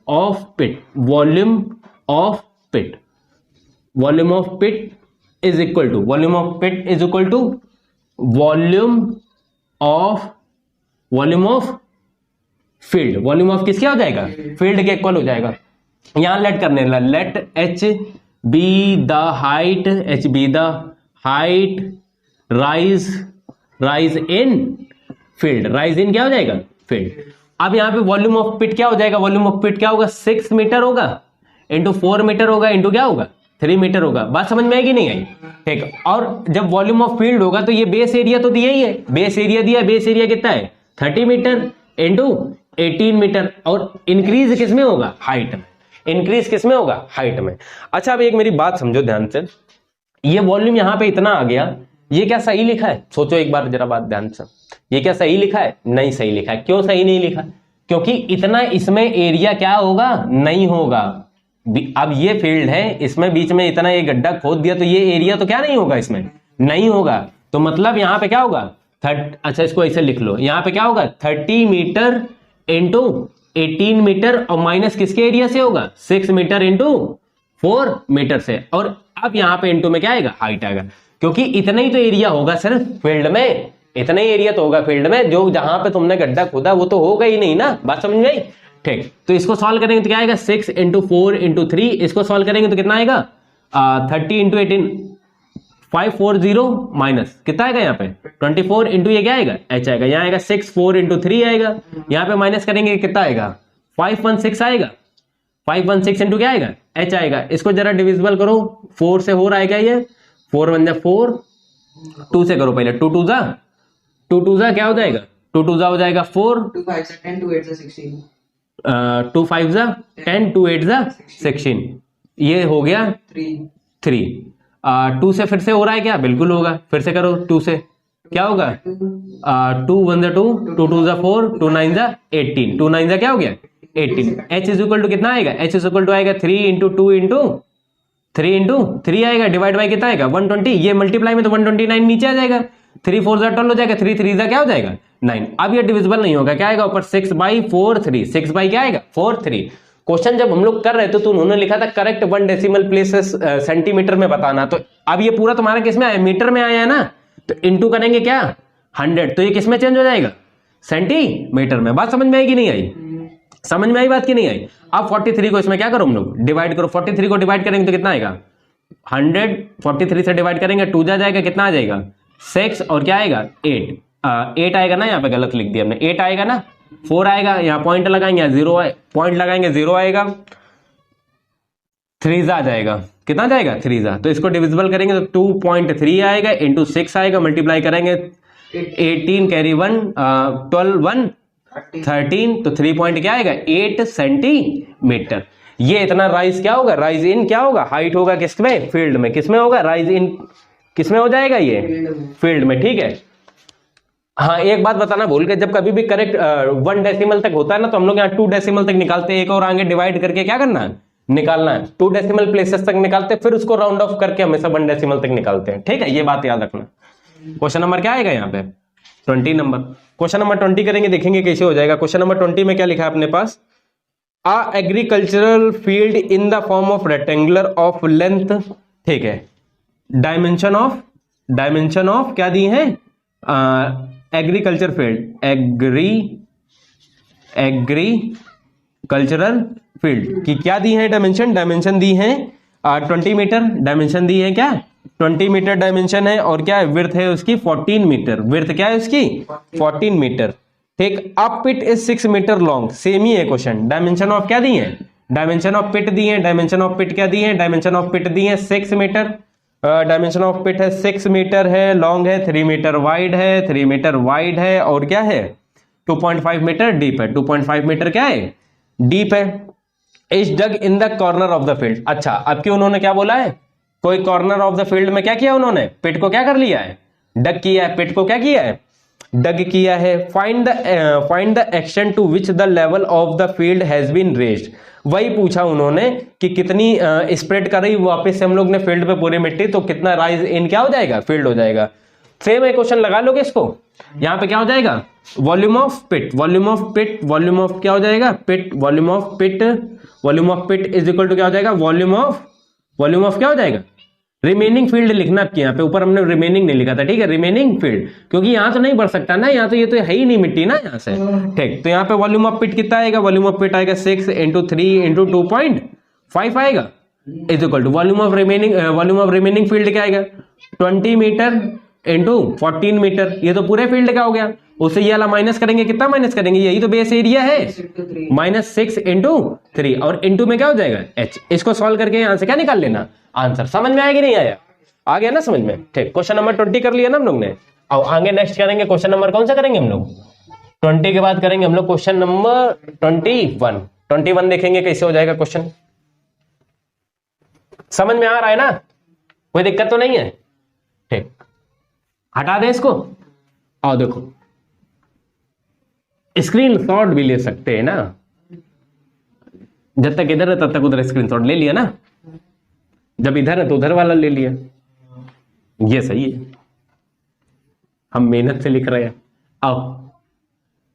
Speaker 1: of pit, volume of pit, volume of pit is equal to, volume of pit is equal to volume of field. Volume of किसके हो जाएगा फील्ड के इक्वल हो जाएगा। यहां लेट करने लगा, let h be the height, h be the height rise in field, rise in क्या हो जाएगा फील्ड। अब यहां पे वॉल्यूम ऑफ पिट क्या हो जाएगा, वॉल्यूम ऑफ पिट क्या होगा 6 मीटर होगा इंटू 4 मीटर होगा इंटू क्या होगा 3 मीटर होगा। बात समझ में आएगी नहीं आई। ठीक, और जब वॉल्यूम ऑफ फील्ड होगा तो ये बेस एरिया तो दिया ही है, बेस एरिया दिया, बेस एरिया कितना है 30 मीटर इंटू 18 मीटर, और इंक्रीज किसमें होगा हाइट में, इंक्रीज किसमें होगा हाइट में। अच्छा अब एक मेरी बात समझो ध्यान से, ये वॉल्यूम यहां पे इतना आ गया, ये क्या सही लिखा है, सोचो एक बार जरा बात ध्यान से, ये क्या सही लिखा है नहीं सही लिखा है। क्यों सही नहीं लिखा, क्योंकि इतना इसमें एरिया क्या होगा नहीं होगा। अब ये फील्ड है, इसमें बीच में इतना ये गड्ढा खोद दिया तो ये एरिया तो क्या नहीं होगा इसमें नहीं होगा। तो मतलब यहां पे क्या होगा अच्छा इसको ऐसे लिख लो, यहां पे क्या होगा 30 मीटर इंटू 18 मीटर और माइनस किसके एरिया से होगा 6 मीटर इंटू 4 मीटर से, और अब यहां पे इंटू में क्या आएगा हाइट आएगा, क्योंकि इतना ही तो एरिया होगा सिर्फ फील्ड में, इतना ही एरिया तो होगा फील्ड में, जो जहां पे तुमने गड्ढा खोदा वो तो होगा ही नहीं ना। बात समझ में आई। ठीक, तो इसको सॉल्व करेंगे तो क्या आएगा 6 इंटू 4 इंटू 3, इसको सॉल्व करेंगे तो कितना आएगा 30 इंटू 18 540 माइनस कितना आएगा यहाँ पे 24 इंटू ये क्या आएगा h आएगा, यहाँ आएगा 6 4 इंटू 3 आएगा, यहाँ पे माइनस करेंगे कितना आएगा 516 आएगा, 516 इंटू क्या आएगा h आएगा। इसको जरा डिविजिबल करो, 4 से हो रहा है क्या ये 4 1 जा 4, 2 से करो पहले 2 2 जा क्या हो जाएगा 2 2 जा हो जाएगा 4,
Speaker 2: 2 5 से 10 2 8 से 16,
Speaker 1: 2 5 जा 10 2 8 जा 16, ये हो गया 3 2 से फिर से हो रहा है क्या बिल्कुल होगा, फिर से करो 2 से क्या होगा 2 1 जा 2 2 2 जा 4 2 9 जा 18 2 9 जा क्या हो गया 18। h इज इक्वल टू कितना आएगा h इज इक्वल टू आएगा 3 इंटू 2 इंटू 3 इंटू 3 आएगा, डिवाइड बाई कितना आएगा 120, ये मल्टीप्लाई में तो 129 नीचे आ जाएगा, 3 4 जा 12 हो जाएगा, 3 3 जा क्या हो जाएगा 9। अब ये डिविजिबल नहीं होगा, क्या आएगा ऊपर 6 बाई 4 3, 6 बाई क्या आएगा 4 3, क्वेश्चन जब हम लोग कर रहे थे तो उन्होंने लिखा था करेक्ट 1 डेसिमल प्लेसेस सेंटीमीटर में बताना, तो अब ये पूरा तुम्हारा किस में आया, मीटर में आया है ना, तो इनटू करेंगे क्या 100, तो ये किस में चेंज हो जाएगा, सेंटीमीटर में। बात समझ में आई कि नहीं आई, समझ में आई बात की नहीं आई। अब 43 को इसमें क्या करो हम लोग, डिवाइड करो। 43 को डिवाइड करेंगे तो कितना आएगा 100, 43 से डिवाइड करेंगे 2 जा जाएगा, कितना आ जाएगा 6 और क्या आएगा 8 आएगा ना, यहाँ पे गलत लिख दिया हमने, 8 आएगा ना, 4 आएगा, यहाँ पॉइंट लगाएंगे, 0 पॉइंट लगाएंगे 0 आएगा, 3 जा जाएगा, कितना जाएगा 3 जा, तो इसको डिविजिबल करेंगे तो 2.3 आएगा, इंटू 6 आएगा, मल्टीप्लाई करेंगे 18 कैरी 1 12 1 13, तो 3 पॉइंट क्या आएगा 8 सेंटीमीटर। ये इतना राइज क्या होगा, राइज इन क्या होगा, हाइट होगा किसमें, फील्ड में, किसमें होगा राइज इन, किसमें हो जाएगा ये फील्ड में, ठीक है। हाँ एक बात बताना भूल के, जब कभी भी करेक्ट 1 डेसिमल तक होता है ना, तो हम लोग यहाँ 2 डेसिमल तक निकालते हैं, एक और आगे डिवाइड करके क्या करना है, निकालना है, 2 डेसिमल प्लेसेस तक निकालते हैं, फिर उसको राउंड ऑफ करके हमेशा 1 डेसिमल तक निकालते हैं, ठीक है, ये बात याद रखना। क्वेश्चन नंबर क्या आएगा यहाँ पे 20 नंबर, क्वेश्चन नंबर 20 करेंगे, देखेंगे कैसे हो जाएगा। क्वेश्चन नंबर 20 में क्या लिखा है अपने पास, a agricultural field in the form of rectangular of length, ठीक है, डायमेंशन ऑफ क्या दी है, एग्रीकल्चर फील्ड, एग्रीकल्चरल फील्ड की क्या दी है डायमेंशन दी है 20 मीटर, डायमेंशन दी है क्या 20 मीटर डायमेंशन है, और क्या है विड्थ है उसकी 14 मीटर, विड्थ क्या है उसकी 14 मीटर, ठीक। अब पिट इज 6 मीटर लॉन्ग, सेम ही है क्वेश्चन, डायमेंशन ऑफ क्या दी है, डायमेंशन ऑफ पिट दी है, डायमेंशन ऑफ पिट क्या दी है, डायमेंशन ऑफ पिट दी है 6 मीटर, डायमेंशन ऑफ पिट है 6 मीटर है, लॉन्ग है 3 मीटर वाइड है, 3 मीटर वाइड है, और क्या है 2.5 मीटर डीप है, 2.5 मीटर क्या है डीप है। Is dug in the corner of the field, अच्छा अब क्यों उन्होंने क्या बोला है, कोई कॉर्नर ऑफ द फील्ड में क्या किया उन्होंने, पिट को क्या कर लिया है, डग किया है, पिट को क्या किया है डग किया है। Find the extent to which the level of the field has been raised, वही पूछा उन्होंने कि कितनी स्प्रेड कर रही वापस से हम लोग ने फील्ड पे पूरी मिट्टी, तो कितना राइज इन क्या हो जाएगा फील्ड हो जाएगा। सेम है क्वेश्चन लगा लोगे इसको, यहां पे क्या हो जाएगा volume of pit, volume of क्या हो जाएगा pit, volume of pit is equal to क्या हो जाएगा वॉल्यूम ऑफ क्या हो जाएगा रिमेनिंग फील्ड लिखना आपके, यहाँ पे ऊपर हमने रिमेनिंग नहीं लिखा था, ठीक है, रिमेनिंग फील्ड, क्योंकि यहाँ तो नहीं बढ़ सकता ना, यहाँ तो ये तो है ही नहीं मिट्टी ना यहाँ से, ठीक। तो यहाँ पे वॉल्यूम ऑफ पिट कितना आएगा, वॉल्यूम ऑफ पिट आएगा 6 इंटू 3 इंटू 2.5 आएगा, is equal to volume of remaining field क्या आएगा 20 मीटर इंटू 14 मीटर, ये तो पूरे फील्ड का हो गया, उससे ये वाला माइनस करेंगे, कितना माइनस करेंगे, यही तो बेस एरिया है -6 इंटू 3, और इंटू में क्या हो जाएगा h, इसको सॉल्व करके यहां से क्या निकाल लेना आंसर। समझ में आएगा नहीं आया, आ गया ना समझ में, ठीक। क्वेश्चन नंबर 20 कर लिया ना हम लोग ने, और आगे नेक्स्ट करेंगे क्वेश्चन नंबर कौन सा करेंगे हम लोग 20 के बाद करेंगे हम लोग क्वेश्चन नंबर 21 देखेंगे कैसे हो जाएगा क्वेश्चन। समझ में आ रहा है ना, कोई दिक्कत तो नहीं है, ठीक। हटा दें इसको, और देखो स्क्रीन शॉट भी ले सकते हैं ना, जब तक इधर है तब तक उधर स्क्रीन शॉट ले लिया ना, जब इधर है तो उधर वाला ले लिया, ये सही है, हम मेहनत से लिख रहे हैं। आओ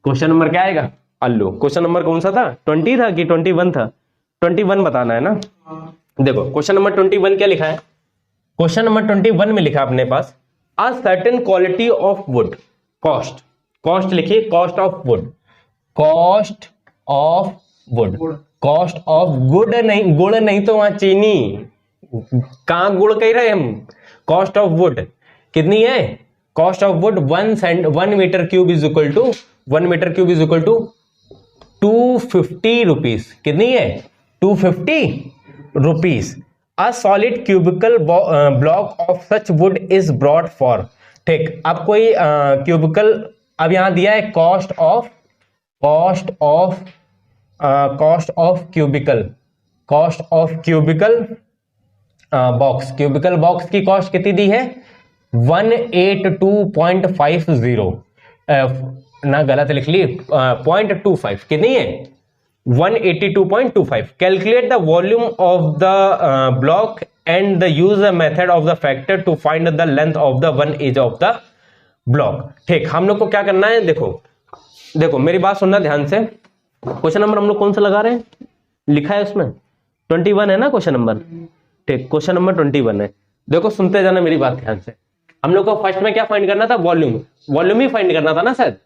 Speaker 1: क्वेश्चन नंबर क्या आएगा, अल्लू क्वेश्चन नंबर कौन सा था 20 था कि 21 था, 21 बताना है ना। देखो क्वेश्चन नंबर 21 क्या लिखा है, क्वेश्चन नंबर 21 में लिखा अपने पास a certain quality of wood, cost लिखिए, cost of wood, cost of good नहीं, गुड़ नहीं तो वहां चीनी, कहां गुड़ कह रहे हम, कॉस्ट ऑफ वुड कितनी है, cost of wood 1 metre cube is equal to 250 rupees, कितनी है 250 rupees. A solid cubical block of such wood is brought for, ठीक। अब कोई क्यूबिकल, अब यहां दिया है cost of cubical box, cubical box की कॉस्ट कितनी दी है 182.50, ना गलत लिख ली 0.25, कितनी है 182.25। Calculate the volume of the block and the use the method of the factor to find the length of the one edge of the block, ठीक। हम लोग को क्या करना है, देखो मेरी बात सुनना ध्यान से, क्वेश्चन नंबर हम लोग कौन सा लगा रहे हैं लिखा है उसमें 21 है ना क्वेश्चन नंबर। ठीक, क्वेश्चन नंबर 21 है। देखो सुनते जाना मेरी बात ध्यान से। हम लोग को फर्स्ट में क्या फाइंड करना था, वॉल्यूम। वॉल्यूम ही फाइंड करना था ना शायद।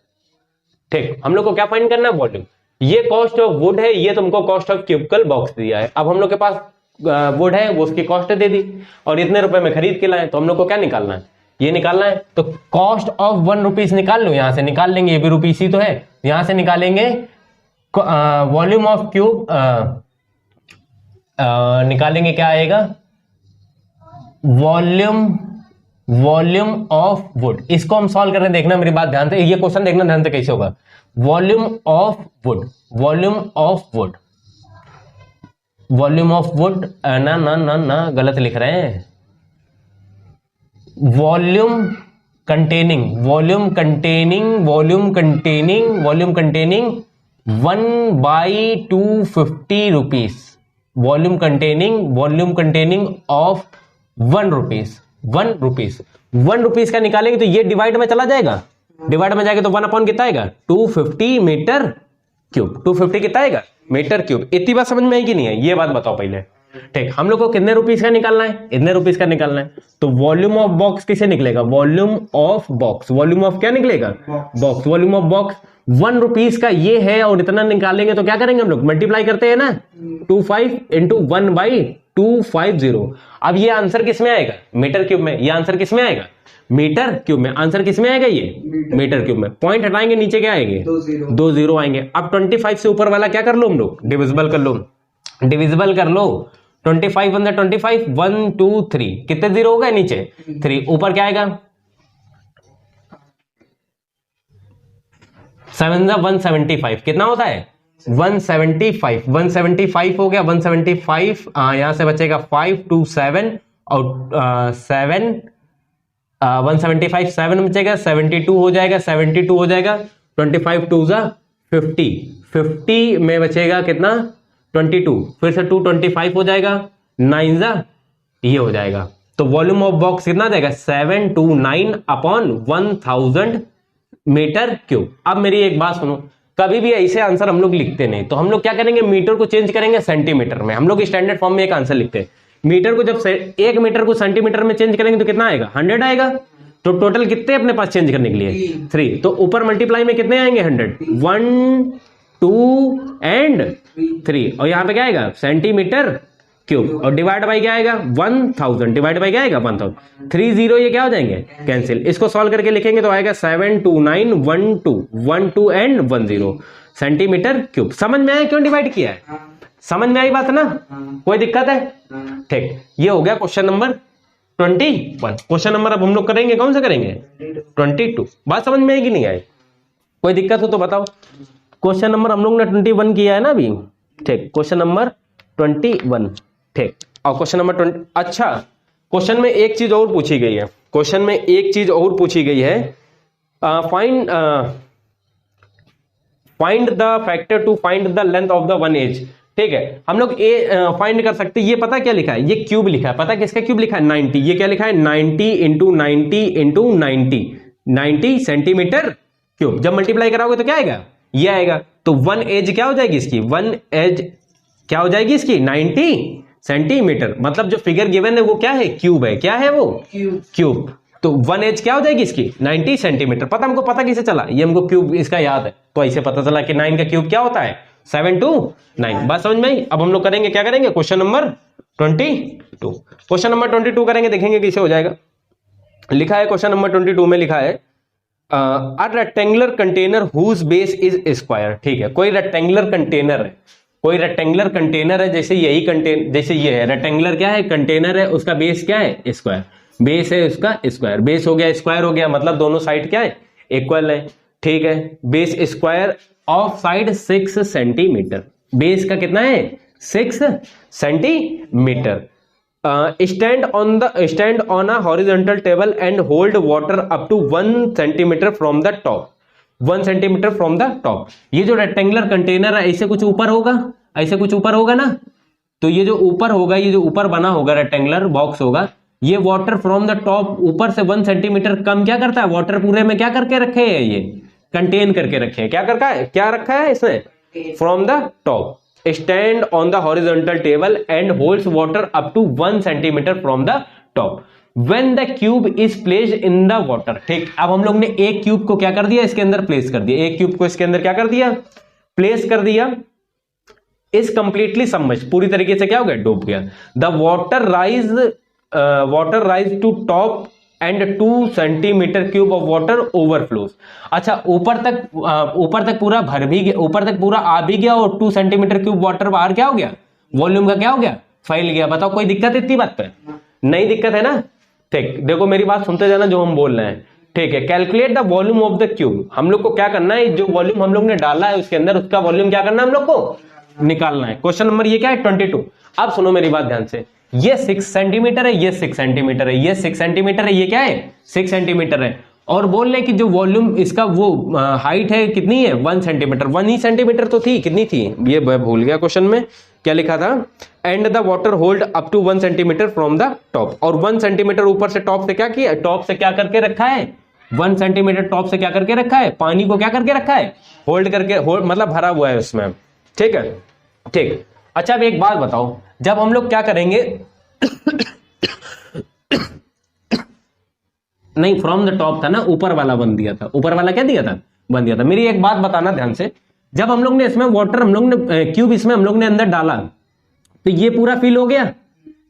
Speaker 1: ठीक, हम लोग को क्या फाइंड करना है, वॉल्यूम। ये कॉस्ट ऑफ वुड है, ये तुमको कॉस्ट ऑफ क्यूबिकल बॉक्स दिया है। अब हम लोग के पास वुड है, वो उसकी कॉस्ट दे दी और इतने रुपए में खरीद के लाए, तो हम लोग को क्या निकालना है, ये निकालना है। तो कॉस्ट ऑफ 1 रुपीज निकाल लो, यहां से निकाल लेंगे, ये भी रुपीस ही तो है, यहां से निकालेंगे। वॉल्यूम ऑफ क्यूब निकालेंगे, क्या आएगा, वॉल्यूम ऑफ वुड। इसको हम सॉल्व कर रहे हैं, देखना मेरी बात ध्यान से, ये क्वेश्चन देखना ध्यान से कैसे होगा। Volume of would, volume of would, volume of would, ना ना ना ना गलत लिख रहे हैं। Volume containing, volume containing, volume containing, volume containing 1/250 rupees. Volume containing of 1 rupees, 1 rupees, 1 rupees का निकालेंगे तो ये डिवाइड में चला जाएगा, डिवाइड में जाएगा तो 1 अपॉन कितना आएगा, 250 मीटर क्यूब। 250 कितना आएगा, मीटर क्यूब। इतनी बात समझ में आई कि नहीं है, ये बात बताओ पहले। ठीक, हम लोग को कितने रुपीस का निकालना है, इतने रुपीस का निकालना है। तो वॉल्यूम ऑफ बॉक्स किसे निकलेगा, volume of box, volume of क्या निकलेगा, box. Volume of box 1 rupees का ये है और इतना निकालेंगे तो क्या करेंगे हम लोग, मल्टीप्लाई करते हैं ना, 25 इंटू 1/250। अब ये आंसर किस में आएगा, मीटर क्यूब में। ये आंसर किस में आएगा, मीटर क्यूब में। आंसर किस में आएगा, ये मीटर क्यूब में। पॉइंट हटाएंगे, नीचे क्या आएंगे, 2 जीरो आएंगे। अब 25 से ऊपर वाला क्या कर लो हम लोग, डिविजिबल कर लो, डिविजिबल कर लो। 25 × 25, 1 2 3, कितने जीरो हो गए नीचे, 3। ऊपर क्या आएगा, 7 × 175, कितना होता है, 175। 175 हो गया, 175। यहां से बचेगा 5 2 7 और 7 175 7 बचेगा, 72 हो जाएगा, 72 हो जाएगा। 25 2 × 50, 50 में बचेगा कितना, 22। फिर से 2 25 हो जाएगा, 9 × ये हो जाएगा। तो वॉल्यूम ऑफ बॉक्स कितना आ जाएगा, 729 अपॉन 1000 मीटर क्यूब। अब मेरी एक बात सुनो, कभी भी ऐसे आंसर हम लोग लिखते नहीं, तो हम लोग क्या करेंगे, मीटर को चेंज करेंगे सेंटीमीटर में। हम लोग स्टैंडर्ड फॉर्म में एक आंसर लिखते हैं, मीटर को जब 1 मीटर को सेंटीमीटर में चेंज करेंगे तो कितना आएगा, 100 आएगा। तो टोटल कितने अपने पास चेंज करने के लिए, 3। तो ऊपर मल्टीप्लाई में कितने आएंगे, 100, 1 2 एंड 3। और यहां पे क्या आएगा, सेंटीमीटर क्यूब। और डिवाइड बाई क्या आएगा, 1000, डिवाइड बाई क्या आएगा, 1000। 3 0 ये क्या हो जाएंगे, कैंसिल। इसको सॉल्व करके लिखेंगे तो आएगा 729 12 12 एंड 10 सेंटीमीटर क्यूब। समझ में आया क्यों डिवाइड किया है, समझ में आई बात ना, कोई दिक्कत है। ठीक, ये हो गया क्वेश्चन नंबर 21। क्वेश्चन नंबर अब हम लोग करेंगे, कौन सा करेंगे, 22। बात समझ में आई कि नहीं आई, कोई दिक्कत हो तो बताओ। क्वेश्चन नंबर हम लोग ने 21 किया है ना अभी। ठीक, क्वेश्चन नंबर 21। ठीक, और क्वेश्चन नंबर 20। अच्छा, क्वेश्चन में एक चीज और पूछी गई है, क्वेश्चन में एक चीज और पूछी गई है, find the factor to find the length of the one edge. ठीक है, हम लोग ए फाइंड कर सकते हैं। ये पता क्या लिखा है, ये क्यूब लिखा है, पता किसका क्यूब लिखा है, 90। ये क्या लिखा है, 90 × 90 × 90, 90 सेंटीमीटर क्यूब। जब मल्टीप्लाई कराओगे तो क्या आएगा, ये आएगा। तो 1 एज क्या हो जाएगी इसकी, 1 एज क्या हो जाएगी इसकी, 90 सेंटीमीटर। मतलब जो फिगर गिवन है वो क्या है, क्यूब है। क्या है वो, क्यूब। तो 1 एज क्या हो जाएगी इसकी, 90 सेंटीमीटर। पता हमको, पता किसे चला, ये हमको क्यूब इसका याद है, तो ऐसे पता चला कि 9 का क्यूब क्या होता है, 7 2 9। बात समझ में आई। अब हम लोग करेंगे, क्या करेंगे, क्वेश्चन नंबर 22। क्वेश्चन नंबर 22 करेंगे, देखेंगे कैसे हो जाएगा। लिखा है क्वेश्चन नंबर 22 में लिखा है a rectangular container whose base is square. ठीक है, कोई रेक्टेंगुलर कंटेनर है, कोई रेक्टेंगुलर कंटेनर है, जैसे यही कंटेनर, जैसे ये है रेक्टेंगुलर, क्या है, कंटेनर है, उसका बेस क्या है, स्क्वायर। बेस है उसका स्क्वायर, बेस हो गया स्क्वायर हो गया, मतलब दोनों साइड क्या है, इक्वल है। ठीक है, base square of side 6 centimetre. Base का कितना है, 6 centimetre. Stand on a horizontal table and hold water up to 1 centimetre from the top, 1 centimetre from the top. ये जो रेक्टेंगुलर कंटेनर है, ऐसे कुछ ऊपर होगा, ऐसे कुछ ऊपर होगा ना, तो ये जो ऊपर होगा, ये जो ऊपर बना होगा रेक्टेंगुलर बॉक्स होगा, ये वाटर फ्रॉम द टॉप ऊपर से 1 सेंटीमीटर कम क्या करता है, वाटर पूरे में क्या करके रखे हैं, ये कंटेन करके रखे हैं। क्या करका है, क्या रखा है इसमें, from the top. stand on the horizontal table and holds water up to 1 centimeter from the top when the cube is placed in the water। ठीक, अब हम लोग ने एक क्यूब को क्या कर दिया, इसके अंदर प्लेस कर दिया, एक क्यूब को इसके अंदर क्या कर दिया, प्लेस कर दिया, इज कंप्लीटली सबमर्ज्ड, पूरी तरीके से क्या हो गया, डूब गया। The water rise to top and 2 centimetre cube of water overflows. अच्छा, ऊपर तक पूरा भर भी गया, ऊपर तक पूरा आ भी गया और 2 सेंटीमीटर क्यूब वाटर बाहर क्या हो गया, वॉल्यूम का क्या हो गया, फैल गया। बताओ कोई दिक्कत इतनी बात पे? नहीं दिक्कत है ना। ठीक, देखो मेरी बात सुनते जाना जो हम बोल रहे हैं। ठीक है, calculate the volume of the cube. हम लोग को क्या करना है, जो वॉल्यूम हम लोग ने डाला है उसके अंदर उसका वॉल्यूम क्या करना है, हम लोग को निकालना है। क्वेश्चन नंबर ये क्या है, 22। अब सुनो मेरी बात ध्यान से, ये 6 सेंटीमीटर है, ये 6 सेंटीमीटर है, ये 6 सेंटीमीटर है, ये क्या है, 6 सेंटीमीटर है, और बोल रहे कि जो वॉल्यूम इसका वो हाइट है कितनी है, 1 सेंटीमीटर। 1 ही सेंटीमीटर तो थी, कितनी थी ये भूल गया क्वेश्चन में क्या लिखा था, and the water hold up to 1 centimetre from the top. और 1 सेंटीमीटर ऊपर से टॉप से क्या किया, टॉप से क्या करके रखा है, 1 सेंटीमीटर टॉप से क्या करके रखा है, पानी को क्या करके रखा है, होल्ड करके, मतलब भरा हुआ है उसमें। ठीक है, ठीक। अच्छा अब एक बात बताओ, जब हम लोग क्या करेंगे नहीं, फ्रॉम द टॉप था ना, ऊपर वाला बन दिया था, ऊपर वाला क्या दिया था, बन दिया था। मेरी एक बात बताना ध्यान से, जब हम लोग ने इसमें वाटर, हम लोग ने क्यूब इसमें हम लोग ने अंदर डाला, तो ये पूरा फिल हो गया,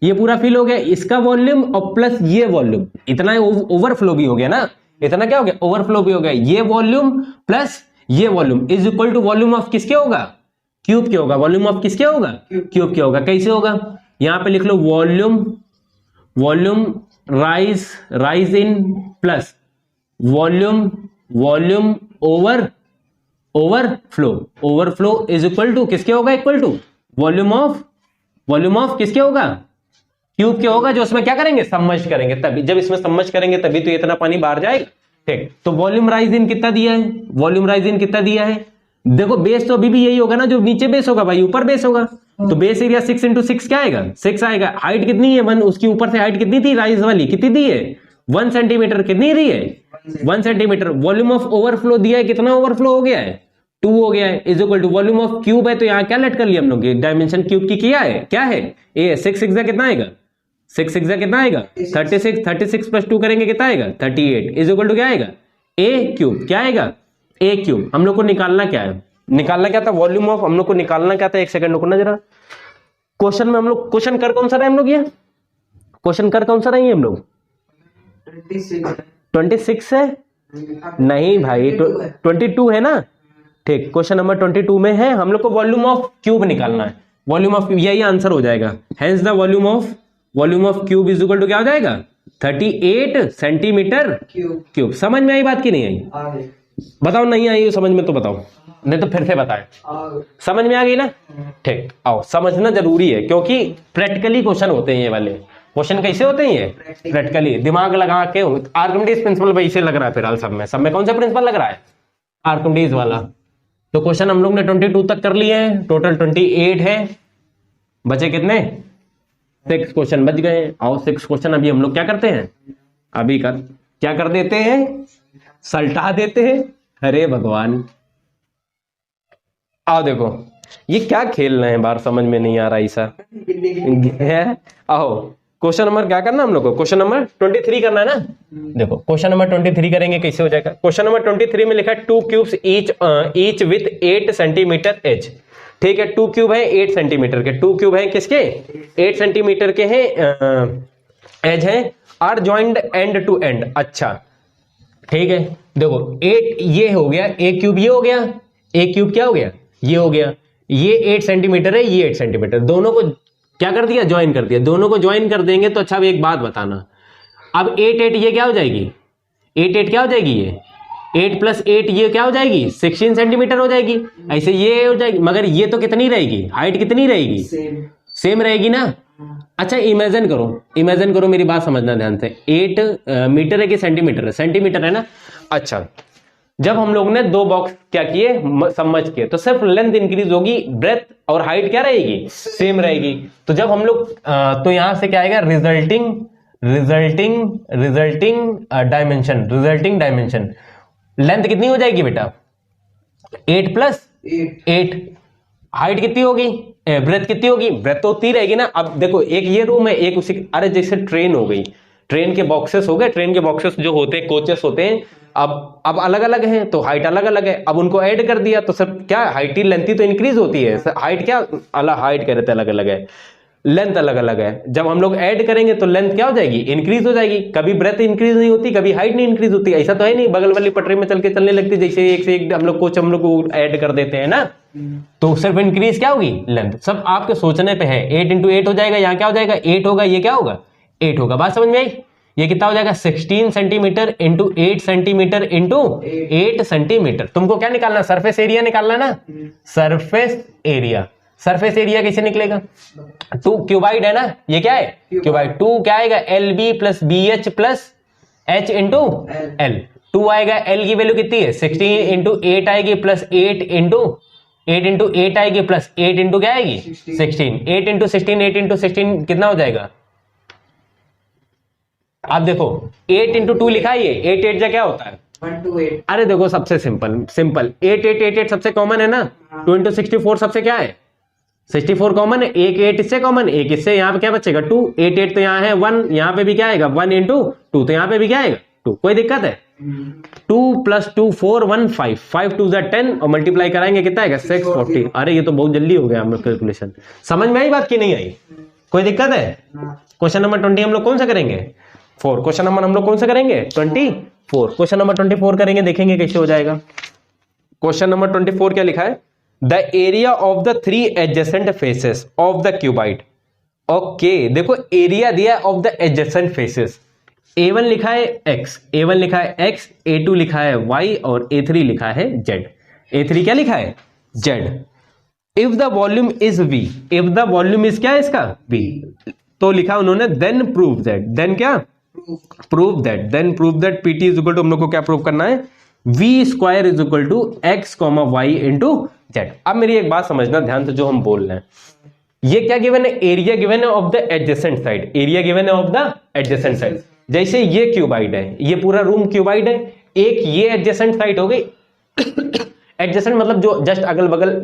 Speaker 1: ये पूरा फिल हो गया, इसका वॉल्यूम और प्लस ये वॉल्यूम, इतना ओवरफ्लो भी हो गया ना, इतना क्या हो गया, ओवरफ्लो भी हो गया। ये वॉल्यूम प्लस ये volume is equal to volume of किसके होगा, क्यूब के होगा। वॉल्यूम ऑफ किसके होगा, क्यूब के होगा। कैसे होगा, यहां पे लिख लो volume rise in plus volume overflow is equal to किसके होगा, इक्वल टू वॉल्यूम ऑफ किसके होगा, क्यूब के होगा, जो उसमें क्या करेंगे, सबमर्ज करेंगे। तभी जब इसमें सबमर्ज करेंगे तभी तो इतना पानी बाहर जाएगा। ठीक, तो वॉल्यूम राइज इन कितना दिया है, वॉल्यूम राइज इन कितना दिया है, देखो बेस तो अभी भी यही होगा ना, जो नीचे बेस होगा भाई ऊपर बेस होगा, तो बेस एरिया 6 इंटू 6 क्या आएगा, 6 आएगा। हाइट कितनी है 1, उसकी ऊपर से हाइट कितनी थी राइज वाली, कितनी दी है, 1 सेंटीमीटर, कितनी दी है, 1 सेंटीमीटर। वॉल्यूम ऑफ ओवरफ्लो दिया है, कितना ओवरफ्लो हो गया है, 2 हो गया है, is equal to volume of cube है, तो यहाँ क्या लेट कर लिया हम लोग, डायमेंशन क्यूब की क्या है, ए 6 6 कितना आएगा, 6 6 कितना आएगा, 36 प्लस 2 करेंगे कितना आएगा, 38 इज इक्वल टू क्या आएगा, ए क्यूब। क्या आएगा, ए क्यूब। हम लोग को निकालना क्या है, निकालना क्या था, वॉल्यूम ऑफ, हम लोग को निकालना क्या था, एक सेकंड रुकना जरा। क्वेश्चन में हम लोग, क्वेश्चन कर कौन सा रहे हम लोग, ये क्वेश्चन कर कौन सा रहे हम लोग, 26 है, नहीं भाई 22 है ना। ठीक, क्वेश्चन नंबर 22 में है, हम लोग को वॉल्यूम ऑफ क्यूब निकालना है, वॉल्यूम ऑफ क्यूब, यही आंसर हो जाएगा। Hence the volume of cube is equal to क्या हो जाएगा, 38 सेंटीमीटर क्यूब। समझ में आई बात की नहीं आई, बताओ नहीं आई समझ में तो बताओ, नहीं तो फिर से बताए। समझ में आ गई ना। ठीक, आओ, समझना जरूरी है क्योंकि प्रैक्टिकली क्वेश्चन होते हैं ये वाले। क्वेश्चन कैसे होते हैं ये, प्रैक्टिकली दिमाग लगा के। आर्किमिडीज प्रिंसिपल वही से लग रहा है फिलहाल सब में कौन सा प्रिंसिपल लग रहा है, आर्किमिडीज वाला। तो क्वेश्चन हम लोग ने 22 तक कर लिए हैं, टोटल 28 है, बचे कितने, 6 क्वेश्चन बच गए। आओ 6 क्वेश्चन अभी हम लोग क्या करते हैं, अभी क्या कर देते हैं, सल्टा देते हैं। अरे भगवान, आओ देखो ये क्या खेल रहे हैं बाहर, समझ में नहीं आ रहा ऐसा। आओ क्वेश्चन नंबर क्या करना हम लोग को, क्वेश्चन नंबर 23 करना है ना। देखो क्वेश्चन नंबर 23 करेंगे, कैसे हो जाएगा। क्वेश्चन नंबर 23 में लिखा है 2 cubes each with 8 centimetre edge. ठीक है, 2 क्यूब है 8 सेंटीमीटर के, 2 क्यूब है किसके, 8 सेंटीमीटर के हैं, एज है, are joined end to end. अच्छा ठीक है, देखो 8 ये हो गया, ए क्यूब ये हो गया, ए क्यूब क्या हो गया, ये हो गया, ये 8 सेंटीमीटर है, ये 8 सेंटीमीटर, दोनों को क्या कर दिया, ज्वाइन कर दिया। दोनों को ज्वाइन कर देंगे तो अच्छा अब एक बात बताना, अब 8 8 ये क्या हो जाएगी, 8 8 क्या हो जाएगी, ये 8 प्लस 8 ये क्या हो जाएगी, 16 सेंटीमीटर हो जाएगी। ऐसे ये हो जाएगी, मगर ये तो कितनी रहेगी, हाइट कितनी रहेगी, सेम रहेगी ना। अच्छा इमेजिन करो, मेरी बात समझना ध्यान से। 8 मीटर है कि सेंटीमीटर है, सेंटीमीटर है ना। अच्छा जब हम लोग ने 2 बॉक्स क्या किए, सबमर्ज किए, तो सिर्फ लेंथ इंक्रीज होगी, ब्रेथ और हाइट क्या रहेगी, सेम रहेगी। तो जब हम लोग तो यहां से क्या आएगा, रिजल्टिंग डायमेंशन। लेंथ कितनी हो जाएगी बेटा, 8 प्लस 8, हाइट कितनी होगी, ब्रेथ कितनी होगी, ब्रेथ तो उतनी रहेगी ना। अब देखो एक ये रूम है, एक उसी, अरे जैसे ट्रेन हो गई, ट्रेन के बॉक्सेस हो गए, ट्रेन के बॉक्सेस जो होते हैं, कोचेस होते हैं, अब अलग अलग हैं तो हाइट अलग अलग है। अब उनको ऐड कर दिया तो सर क्या हाइट ही लेंथ ही तो इंक्रीज होती है, हाइट क्या अलग, हाइट कह रहे थे अलग अलग है, लेंथ अलग अलग है। जब हम लोग ऐड करेंगे तो लेंथ क्या हो जाएगी, इंक्रीज हो जाएगी। कभी ब्रेथ इंक्रीज नहीं होती, कभी हाइट नहीं इंक्रीज होती, ऐसा तो है नहीं बगल वाली पटरी में चल के चलने लगती, जैसे एक से एक हम लोग कोच हम लोग को ऐड कर देते हैं ना, तो सिर्फ इंक्रीज क्या होगी, लेंथ। सब आपके सोचने पे है। 8 इंटू 8 हो जाएगा, यहाँ क्या हो जाएगा 8 होगा, ये क्या होगा 8 होगा। बात समझ में आई। ये कितना हो जाएगा 16 centimetre into 8 centimetre into 8 centimetre. तुमको क्या निकालना, सरफेस एरिया निकालना ना, सरफेस एरिया। सरफेस एरिया कैसे निकलेगा, 2 क्यूबाइड है ना, ये क्या है क्यूबाइड। 2 क्या आएगा l b plus b h plus h into l. 2 आएगा, एल की वैल्यू कितनी है 16 इंटू 8 आएगी प्लस 8 इंटू 8 आएगी प्लस 8 इंटू क्या आएगी 16। 8 इंटू 16, 8 इंटू 16 कितना हो जाएगा। आप देखो 8 इंटू 2 लिखा है, ये 8 8 जा क्या होता है
Speaker 2: 1 to 8।
Speaker 1: अरे देखो सबसे सिंपल 8 8 8 8 सबसे कॉमन है ना। 2 इंटू 64 सबसे क्या है 64 कॉमन है, एक 8 इससे कॉमन, एक इससे, यहाँ पे क्या बचेगा 2। 8 8 तो यहाँ है 1, यहाँ पे भी क्या आएगा 1 इंटू 2, तो यहाँ पे भी क्या आएगा 2। कोई दिक्कत है 2 प्लस 2 4 1 5 5 2 10 और मल्टीप्लाई कराएंगे कितना आएगा 640। अरे ये तो बहुत जल्दी हो गया हम लोग कैलकुलेशन। समझ में आई बात की नहीं आई, कोई दिक्कत है। क्वेश्चन नंबर 20 हम लोग कौन सा करेंगे 4। क्वेश्चन नंबर हम लोग कौन सा करेंगे 24। क्वेश्चन नंबर 24 करेंगे, देखेंगे कैसे हो जाएगा। क्वेश्चन नंबर 24 क्या लिखा है, the area of the 3 adjacent faces of the cuboid. Okay देखो एरिया दिया है of the adjacent faces. A1 लिखा है x, A1 लिखा है x, A2 लिखा है y और A3 लिखा है z। A3 क्या लिखा है z। If the volume is v, if the volume is क्या है इसका v, तो लिखा उन्होंने देन प्रूव दैट, देन क्या prove that, then prove that PT is equal to, हम लोग को क्या प्रूव करना है v square is equal to x, y into z. अब मेरी एक बात समझना ध्यान से जो हम बोल रहे हैं, ये क्या गिवन है, एरिया गिवन है of the adjacent side, area given है ऑफ द एडजेसेंट साइड। जैसे ये क्यूबाइड है, ये पूरा रूम क्यूबाइड है, एक ये एडजेसेंट साइड हो गई एडजेसेंट मतलब जो जस्ट अगल बगल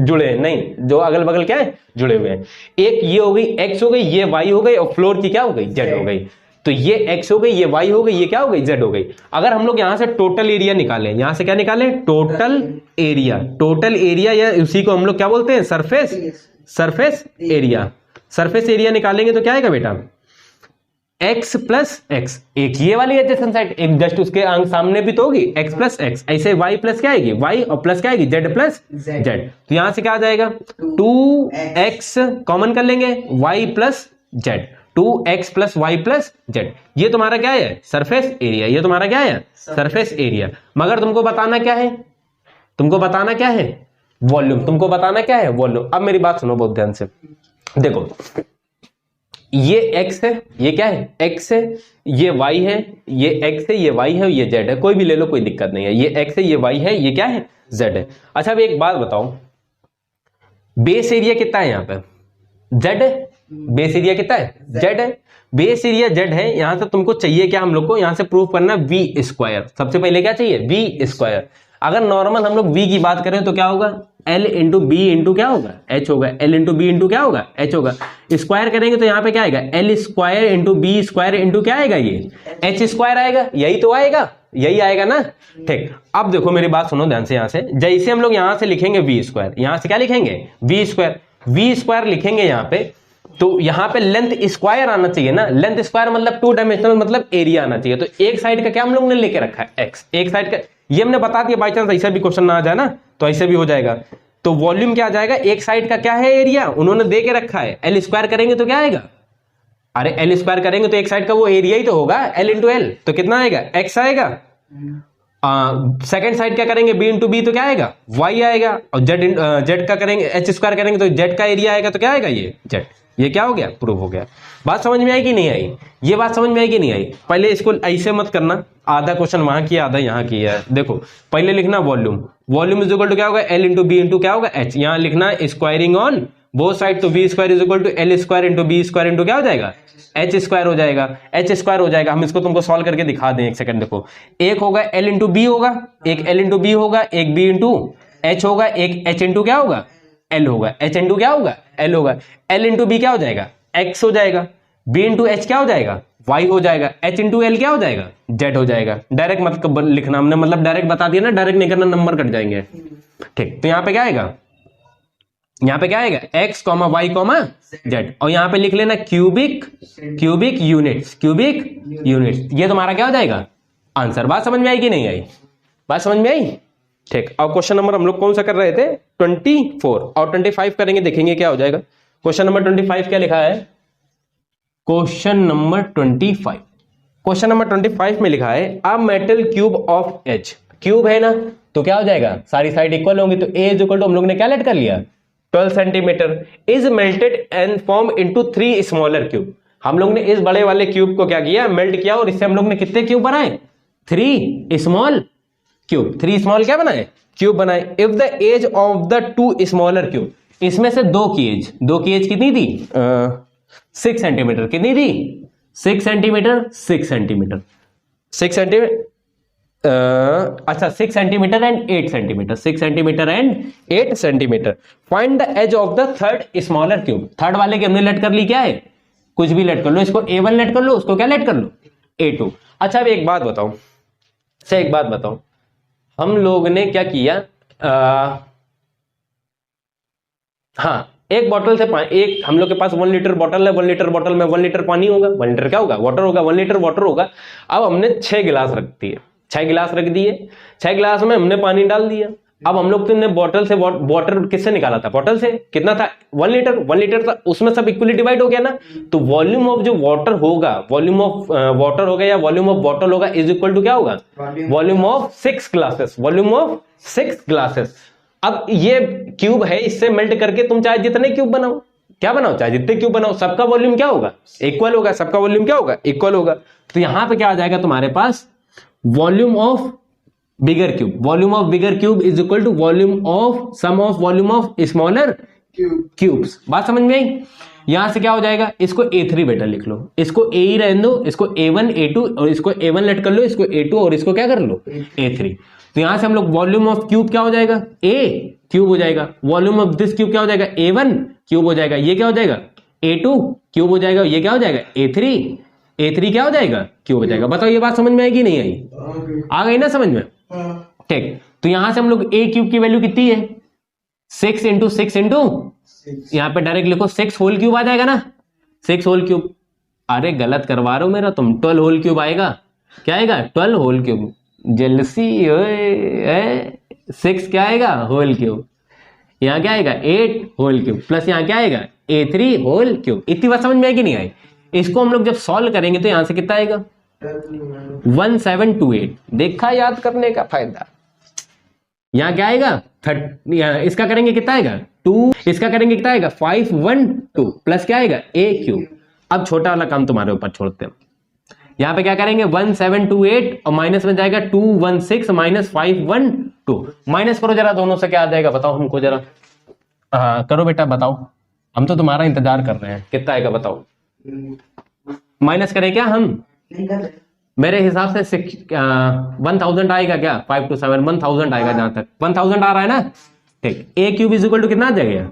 Speaker 1: जुड़े हैं, नहीं जो अगल बगल क्या है जुड़े हुए हैं। एक ये हो गई x हो गई, ये y हो गई और फ्लोर की क्या हो गई z हो गई। तो ये x हो गई, ये y हो गई, ये क्या हो गई z हो गई। अगर हम लोग यहां से टोटल एरिया निकालें, यहां से क्या निकालें टोटल एरिया, टोटल एरिया या उसी को हम लोग क्या बोलते हैं surface, surface area. Surface area निकालेंगे तो क्या आएगा बेटा x प्लस एक्स, एक ये वाली एडजेसेंट साइड, एक जस्ट उसके सामने भी तो होगी x प्लस एक्स, ऐसे y प्लस क्या आएगी y और प्लस क्या आएगी z प्लस z। तो यहां से क्या आ जाएगा 2x कॉमन कर लेंगे y plus z, 2x plus y plus z। ये तुम्हारा क्या है सरफेस एरिया, ये तुम्हारा क्या है सरफेस एरिया। मगर तुमको बताना क्या है, तुमको बताना क्या है वॉल्यूम, तुमको बताना क्या है वॉल्यूम। अब मेरी बात सुनो बहुत ध्यान से, देखो ये x है, ये क्या है x है, ये y है, ये x है, ये y है, ये z है, कोई भी ले लो कोई दिक्कत नहीं है। ये x है, ये y है, ये क्या है z है। अच्छा अब एक बात बताओ, बेस एरिया कितना है यहाँ पे z है, बेस एरिया कितना है z है, बेस एरिया z है। यहां से तुमको चाहिए क्या, हम लोग को यहां से प्रूव करना v स्क्वायर। सबसे पहले क्या चाहिए v स्क्वायर। अगर नॉर्मल हम लोग v की बात करें तो क्या होगा l इंटू बी इंटू क्या होगा h होगा, l इंटू बी इंटू क्या होगा h होगा। स्क्वायर करेंगे तो यहाँ पे क्या आएगा l square into b square into क्या आएगा ये h स्क्वायर आएगा, यही तो आएगा, यही आएगा ना। ठीक अब देखो मेरी बात सुनो ध्यान से, यहां से जैसे हम लोग यहां से लिखेंगे v स्क्वायर, यहां से क्या लिखेंगे v स्क्वायर, v स्क्वायर लिखेंगे यहाँ पे, तो यहाँ पे लेंथ स्क्वायर आना चाहिए ना। लेंथ स्क्वायर मतलब 2 डायमेंशनल मतलब एरिया आना चाहिए। तो एक साइड का क्या हम लोग ने लेके रखा है x, एक साइड का ये हमने बता दिया, बाई चांस ऐसा भी क्वेश्चन ना आ जाए ना तो ऐसे भी हो जाएगा। तो वॉल्यूम क्या आ जाएगा, एक साइड का क्या है एरिया उन्होंने दे के रखा है, एल स्क्वायर करेंगे तो क्या आएगा, अरे एल स्क्वायर करेंगे तो एक साइड का वो एरिया ही तो होगा एल इंटू एल, तो कितना आएगा x आएगा। सेकंड साइड क्या करेंगे b इंटू बी तो क्या आएगा y आएगा, और z का करेंगे h स्क्वायर करेंगे तो z का एरिया आएगा, तो क्या आएगा ये z। ये क्या हो गया प्रूव हो गया। बात समझ में आई कि नहीं आई, ये बात समझ में आई कि नहीं आई। पहले इसको ऐसे मत करना, आधा क्वेश्चन वहां किया आधा यहाँ किया है। देखो पहले लिखना volume, volume is equal to क्या होगा एल इंटू बी इंटू क्या होगा h। यहाँ लिखना स्क्वायरिंग ऑन बोथ साइड, तो v square is equal to l square into b square into क्या हो जाएगा h स्क्वायर हो जाएगा, h स्क्वायर हो जाएगा। हम इसको तुमको सॉल्व करके दिखा दें, एक सेकंड देखो। एक होगा l इंटू बी होगा, एक l इंटू बी होगा, एक b इंटू h होगा, एक h इंटू क्या होगा एल होगा, एच इंटू क्या होगा, एल होगा, एल इंटू बी क्या हो जाएगा, एक्स हो जाएगा, बी इंटू एच क्या हो जाएगा, वाई हो जाएगा, एच इंटू एल क्या हो जाएगा, जेड हो जाएगा। डायरेक्ट मत लिखना, हमने मतलब डायरेक्ट बता दिया ना, डायरेक्ट नहीं करना, नंबर कट जाएंगे। ठीक, तो यहाँ पे क्या आएगा, यहाँ पे क्या आएगा, x comma y comma z, और यहाँ पे लिख लेना क्यूबिक यूनिट्स, क्यूबिक यूनिट्स। ये तुम्हारा क्या हो जाएगा, आंसर। बात समझ में आई कि नहीं आई, बात समझ में आई। ठीक, अब क्वेश्चन नंबर हम लोग कौन सा कर रहे थे, 24 और 25 करेंगे, देखेंगे क्या हो जाएगा। क्वेश्चन नंबर 25 क्या लिखा है, क्वेश्चन नंबर 25, क्वेश्चन नंबर 25 में लिखा है a metal cube of H, cube है ना तो क्या हो जाएगा, सारी साइड इक्वल होंगी, तो ए इज इक्वल टू हम लोग ने क्या लेट कर लिया, 12 centimetre, is melted and form into 3 smaller cube. हम लोग ने इस बड़े वाले क्यूब को क्या किया, मेल्ट किया, और इससे हम लोग ने कितने क्यूब बनाए, 3 स्मॉल क्यूब, 3 स्मॉल क्या बनाए, क्यूब बनाए। If the edge of the 2 smaller cube, इसमें से दो की एज कितनी थी, 6 सेंटीमीटर, कितनी थी, 6 सेंटीमीटर, 6 सेंटीमीटर, 6 सेंटीमीटर, अच्छा 6 centimetre and 8 centimetre, 6 centimetre and 8 centimetre. Find the edge of the third smaller cube, third वाले की हमने लेट कर ली, क्या है, कुछ भी लेट कर लो, इसको A1 लेट कर लो, उसको क्या लेट कर लो, A2। अच्छा अब एक बात बताओ, अच्छा एक बात बताओ, हम लोग ने क्या किया, हाँ एक बोतल से पानी, एक हम लोग के पास 1 लीटर बोतल है, 1 लीटर बोतल में 1 लीटर पानी होगा, 1 लीटर क्या होगा, वाटर होगा, 1 लीटर वाटर होगा। अब हमने 6 गिलास रख दिए, 6 गिलास रख दिए, 6 गिलास में हमने पानी डाल दिया। अब हम लोग ने बोतल से वाटर किससे निकाला था, बोतल से, कितना था, 1 लीटर, 1 लीटर था, उसमें सब इक्वली डिवाइड हो गया ना, तो वॉल्यूम ऑफ जो वाटर होगा, वॉल्यूम ऑफ वाटर होगा या वॉल्यूम ऑफ बॉटल होगा इज इक्वल टू क्या होगा, volume of 6 glasses, volume of 6 glasses. अब ये क्यूब है, इससे मेल्ट करके तुम चाहे जितने क्यूब बनाओ, क्या बनाओ, चाहे जितने क्यूब बनाओ, सबका वॉल्यूम क्या होगा, इक्वल होगा, सबका वॉल्यूम क्या होगा, इक्वल होगा। तो यहां पे क्या आ जाएगा तुम्हारे पास, volume of bigger cube, volume of bigger cube is equal to volume of sum of volume of smaller cubes. बात समझ में आई। यहां से क्या हो जाएगा, इसको A3 बेटा लिख लो, इसको A ही रहने दो, इसको A1 A2 और इसको A1 लेट कर लो, इसको A2 और इसको क्या कर लो, A3। तो यहां से हम लोग वॉल्यूम ऑफ क्यूब क्या हो जाएगा, A क्यूब हो जाएगा, वॉल्यूम ऑफ दिस क्यूब क्या हो जाएगा, A1 क्यूब हो जाएगा, ये क्या हो जाएगा, A2 क्यूब हो जाएगा, ये क्या हो जाएगा, A3 क्या हो जाएगा, क्यूब हो जाएगा। बताओ ये बात समझ में आएगी नहीं आई, आ गई ना समझ में। ठीक, तो यहां से हम लोग A क्यूब की वैल्यू कितनी है, 6 इंटू 6 इंटू, यहां पे डायरेक्ट लिखो 6 होल क्यूब आ जाएगा ना, 6 होल क्यूब। अरे गलत करवा रहे हो मेरा तुम, 12 होल क्यूब आएगा, क्या आएगा, 12 होल क्यूब, जेलसी 6 क्या आएगा, होल क्यूब, यहां क्या आएगा 8 होल क्यूब, प्लस यहां क्या आएगा A3 होल क्यूब। इतनी बात समझ में आई कि नहीं आई। इसको हम लोग जब सॉल्व करेंगे तो यहां से कितना आएगा, 1728। देखा याद करने का फायदा। यहां क्या आएगा, इसका करेंगे कितना आएगा 2, इसका करेंगे कितना आएगा 512, प्लस क्या आएगा A क्यूब। अब छोटा वाला काम तुम्हारे ऊपर छोड़ते हैं, यहां पे क्या करेंगे 1728 और माइनस में जाएगा 216 माइनस 512, माइनस करो जरा दोनों से, क्या आ जाएगा बताओ हमको जरा। हाँ करो बेटा बताओ, हम तो तुम्हारा इंतजार कर रहे हैं, कितना आएगा बताओ। माइनस करें क्या हम, मेरे हिसाब से 1000 आएगा क्या, 5 to 7 1000 आएगा, जहां तक 1000 आ रहा है ना। ठीक, A cube is equal to कितना आ जाएगा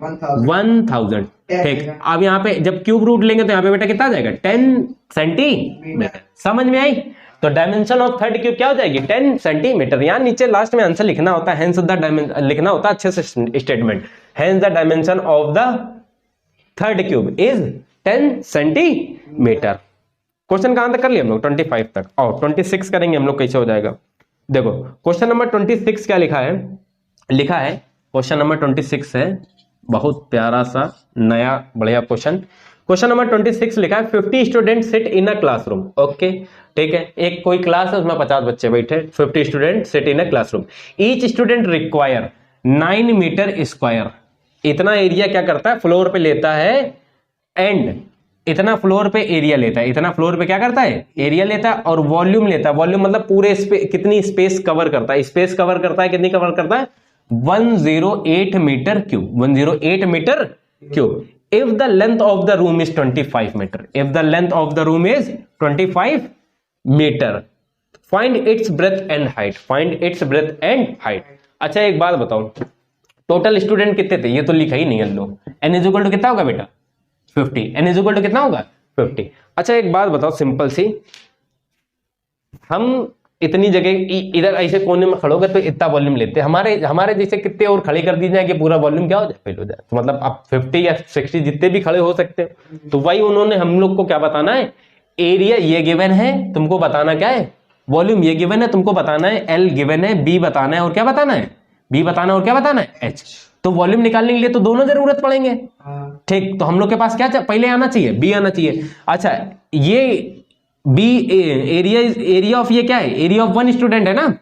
Speaker 1: 1000। ठीक, अब यहाँ पे जब क्यूब रूट लेंगे तो यहाँ पे बेटा कितना आ जाएगा 10 सेंटीमीटर। समझ में आई। तो डायमेंशन ऑफ थर्ड क्यूब क्या हो जाएगी 10 सेंटीमीटर। यहाँ नीचे लास्ट में आंसर लिखना होता है, हेंस द डायमेंशन लिखना होता है अच्छे से statement, hence the dimension of the third cube is 10 centimetre. Question कहां तक कर लिया हम लोग 25 तक, और 26 करेंगे हम लोग, कैसे हो जाएगा देखो। क्वेश्चन नंबर 26 क्या लिखा है, लिखा है क्वेश्चन नंबर 26 है, बहुत प्यारा सा नया बढ़िया क्वेश्चन। क्वेश्चन नंबर 26 लिखा है 50 student sit in a classroom. Okay ठीक है, एक कोई क्लास है उसमें 50 बच्चे बैठे, 50 student sit in a classroom, each student require 9 metre square. इतना एरिया क्या करता है फ्लोर पे लेता है, एंड इतना फ्लोर पे एरिया लेता है, इतना फ्लोर पे क्या करता है एरिया लेता है, और वॉल्यूम लेता है, वॉल्यूम मतलब पूरे कितनी स्पेस कवर करता है, स्पेस कवर करता है, कितनी कवर करता है 108 metre cube, 108 metre cube. If the length of the room is 25 metre, if the length of the room is 25 metre, find its breadth and height, find its breadth and height. अच्छा एक बात बताओ, total student कितने थे ये तो लिखा ही नहीं अल्लो। n इज इक्वल टू कितना होगा बेटा 50, n इज इक्वल टू कितना होगा 50। अच्छा एक बात बताओ सिंपल सी, हम इतनी जगह इधर ऐसे कोने में खड़ोगे तो इतना वॉल्यूम लेते हैं, हमारे जैसे कितने और खड़े कर दी जाए कि पूरा वॉल्यूम क्या हो जाए फिल हो जाए, तो मतलब आप 50 या 60 जितने भी खड़े हो सकते हो। तो वही उन्होंने हम लोग को क्या बताना है, एरिया ये गिवन है, तुमको बताना क्या है वॉल्यूम ये गिवन है, तुमको बताना है एल गिवन है, बी बताना है और क्या बताना है बी बताना और क्या बताना है एच। तो वॉल्यूम निकालने के लिए तो दोनों जरूरत पड़ेंगे, ठीक। तो हम लोग के पास क्या पहले आना चाहिए बी आना चाहिए। अच्छा ये बी एरिया ऑफ ये क्या है, एरिया ऑफ वन स्टूडेंट है ना,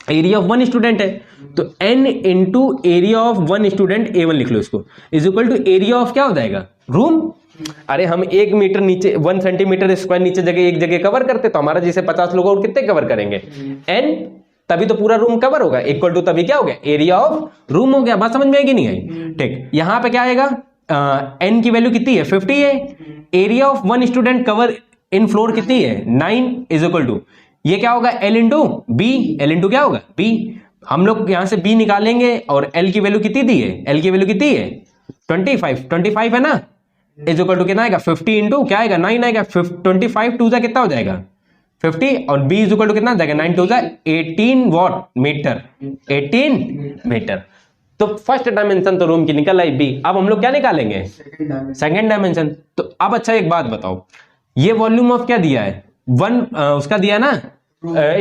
Speaker 1: एरिया ऑफ वन स्टूडेंट है, तो n into area of one student A1 लिख लो इसको, is equal to area of क्या हो जाएगा रूम। अरे हम 1 मीटर नीचे 1 सेंटीमीटर स्क्वायर नीचे जगह एक जगह कवर करते तो हमारा जैसे 50 लोग और कितने कवर करेंगे n, तभी तो पूरा रूम कवर होगा, इक्वल टू तभी क्या हो गया एरिया ऑफ रूम हो गया। बात समझ में आएगी नहीं आई, ठीक। यहां पे क्या आएगा n की वैल्यू कितनी है 50 है, area of one student cover in floor कितनी है 9 इज इक्वल टू ये क्या होगा L into b, L into क्या होगा B। हम लोग यहां से B निकालेंगे और L की वैल्यू कितनी दी है, L की वैल्यू कितनी है 25 है ना, इज इक्वल टू कितना आएगा 50 इंटू क्या आएगा 9 आएगा, 25 टू जा कितना हो जाएगा 50 और B इज इक्वल टू कितना जाएगा 9 टू जा 18 वॉट मीटर, 18 मीटर। तो फर्स्ट डायमेंशन तो रूम की निकल आई B। अब हम लोग क्या निकालेंगे सेकेंड डायमेंशन। तो अब अच्छा एक बात बताओ, ये वॉल्यूम ऑफ क्या दिया है वन उसका दिया ना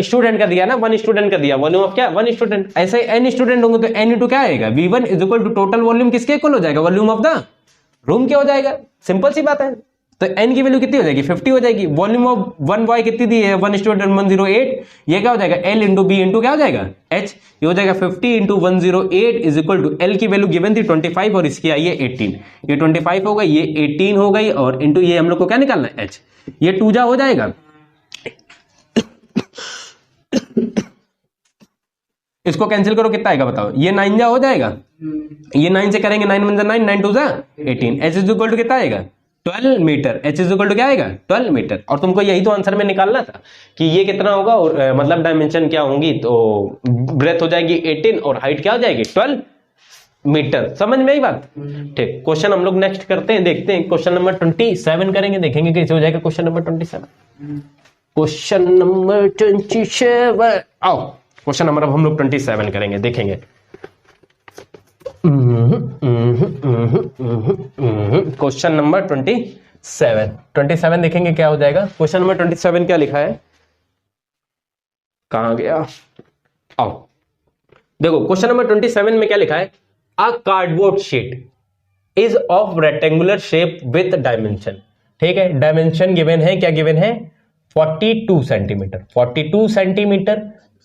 Speaker 1: स्टूडेंट का दिया ना, वन स्टूडेंट का दिया वॉल्यूम ऑफ क्या वन स्टूडेंट, ऐसे n स्टूडेंट होंगे तो n इंटू क्या आएगा V1 is equal to total volume किसके इक्वल हो जाएगा वॉल्यूम ऑफ द रूम क्या हो जाएगा, सिंपल सी बात है। तो n की वैल्यू कितनी हो जाएगी 50 हो जाएगी, वॉल्यूम ऑफ वन बॉय कितनी दी है वन स्टूडेंट 108, ये क्या हो जाएगा L इंटू बी इंटू क्या हो जाएगा H, ये हो जाएगा 50 into 108 is equal to L की वैल्यू गिवन थी 25 और इसकी आई है 18, ये 25 हो गई ये 18 हो गई और इंटू ये हम लोग को क्या निकालना है H, ये 2 जा हो जाएगा इसको कैंसिल करो कितना आएगा बताओ, ये 9 जा हो जाएगा, ये 9 से करेंगे 9 1 जा 9 9 2 जा 18, h इज इक्वल टू कितना आएगा 12 metre, h is equal to क्या आएगा 12 मीटर। और तुमको यही तो आंसर में निकालना था कि ये कितना होगा और मतलब डायमेंशन क्या होंगी, तो ब्रेथ हो जाएगी 18 और हाइट क्या हो जाएगी 12 मीटर। समझ में आई बात, ठीक। क्वेश्चन हम लोग नेक्स्ट करते हैं, देखते हैं क्वेश्चन नंबर 27 करेंगे, देखेंगे कैसे हो जाएगा क्वेश्चन नंबर 27। क्वेश्चन नंबर 27 आओ, क्वेश्चन नंबर अब हम लोग 27 करेंगे, देखेंगे। क्वेश्चन नंबर 27 देखेंगे क्या हो जाएगा। क्वेश्चन नंबर 27 क्या लिखा है, कहां गया, आओ देखो क्वेश्चन नंबर 27 में क्या लिखा है, a cardboard sheet is of rectangular shape with dimension, ठीक है। डायमेंशन गिवन है, क्या गिवन है 42 centimetre, 42 centimetre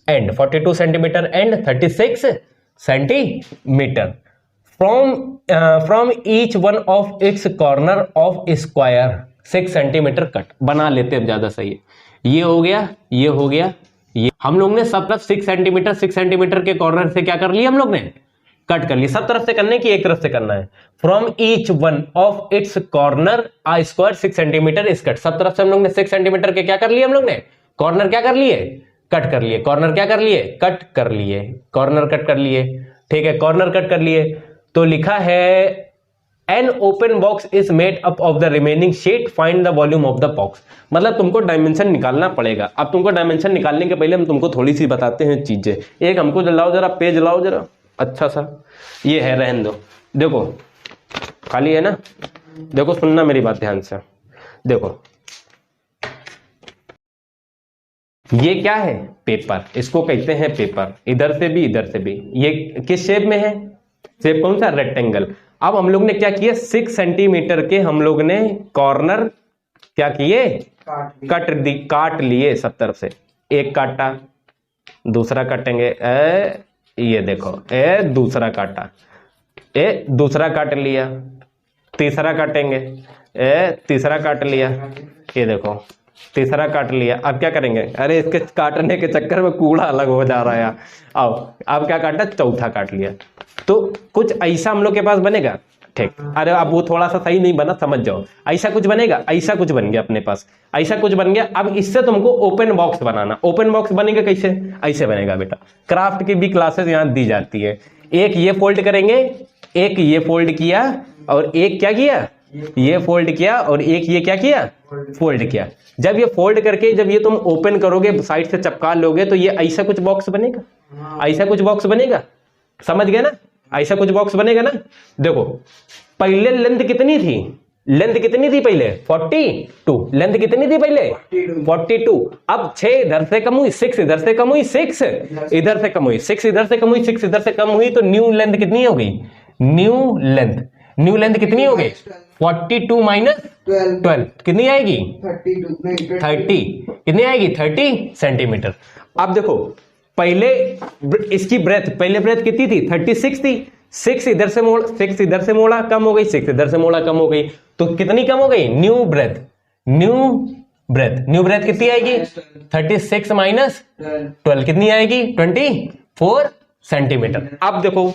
Speaker 1: and 42 centimetre and 36 centimetre from each one of its corner of square 6 centimetre cut. बना लेते हैं ज्यादा सही है, ये हो गया ये हो गया, ये हम लोग ने सब तरफ 6 सेंटीमीटर के कॉर्नर से क्या कर लिया हम लोग ने कट कर लिया। सब तरफ से करने की एक तरफ से करना है, from each one of its corner a square 6 centimetre is cut. सब तरफ से हम लोग ने 6 सेंटीमीटर के क्या कर लिए हम लोग ने कॉर्नर क्या कर लिए कट कर लिए, कॉर्नर क्या कर लिए कट कर लिए, कॉर्नर कट कर लिए, ठीक है कॉर्नर कट कर लिए। तो लिखा है an open box is made up of the remaining sheet, find the volume of the box. मतलब तुमको डायमेंशन निकालना पड़ेगा। अब तुमको डायमेंशन निकालने के पहले हम तुमको थोड़ी सी बताते हैं चीजें। एक हमको लाओ जरा पेज लाओ जरा, अच्छा सा ये है, रहने दो, देखो खाली है ना, देखो सुनना मेरी बात ध्यान से, देखो ये क्या है पेपर, इसको कहते हैं पेपर, इधर से भी इधर से भी। ये किस शेप में है, शेप कौन सा रेक्टेंगल। अब हम लोग ने क्या किया 6 सेंटीमीटर के हम लोग ने कॉर्नर क्या किए काट लिए सब तरफ से, एक काटा दूसरा काटेंगे ये देखो दूसरा काटा दूसरा काट लिया, तीसरा काटेंगे तीसरा काट लिया, ये देखो तीसरा काट लिया। अब क्या करेंगे, अरे इसके काटने के चक्कर में कूड़ा अलग हो जा रहा है। आओ अब क्या काटा चौथा काट लिया। तो कुछ ऐसा हम लोग के पास बनेगा, ठीक। अरे अब वो थोड़ा सा सही नहीं बना, समझ जाओ, ऐसा कुछ बनेगा, ऐसा कुछ बन गया अपने पास, ऐसा कुछ बन गया। अब इससे तुमको ओपन बॉक्स बनाना। ओपन बॉक्स बनेगा कैसे, ऐसे बनेगा बेटा। क्राफ्ट की भी क्लासेस यहाँ दी जाती है। एक ये फोल्ड करेंगे, एक ये फोल्ड किया और एक क्या किया, ये फोल्ड किया और एक ये क्या किया, फोल्ड किया। जब ये फोल्ड करके जब ये तुम ओपन करोगे, साइड से चिपका लोगे तो ये ऐसा कुछ बॉक्स बनेगा, ऐसा कुछ बॉक्स बनेगा, समझ गए ना, ऐसा कुछ बॉक्स बनेगा ना। देखो पहले लेंथ कितनी थी, लेंथ कितनी थी पहले 42, लेंथ कितनी थी पहले 42, अब 6 इधर से कम हुई, 6 इधर से कम हुई, 6 इधर से कम हुई, 6 इधर से कम हुई, 6 इधर से कम हुई, तो न्यू लेंथ कितनी हो गई, न्यू लेंथ कितनी हो गई 42 माइनस 12 कितनी आएगी 30, कितनी आएगी 30 सेंटीमीटर। अब देखो पहले इसकी ब्रेथ, पहले ब्रेथ कितनी थी 36 थी, 6 इधर से मोड़ा, 6 इधर से मोड़ा कम हो गई, 6 इधर से मोड़ा कम हो गई, तो कितनी कम हो गई, न्यू ब्रेथ कितनी आएगी 36 माइनस 12 कितनी आएगी 24 सेंटीमीटर। अब देखो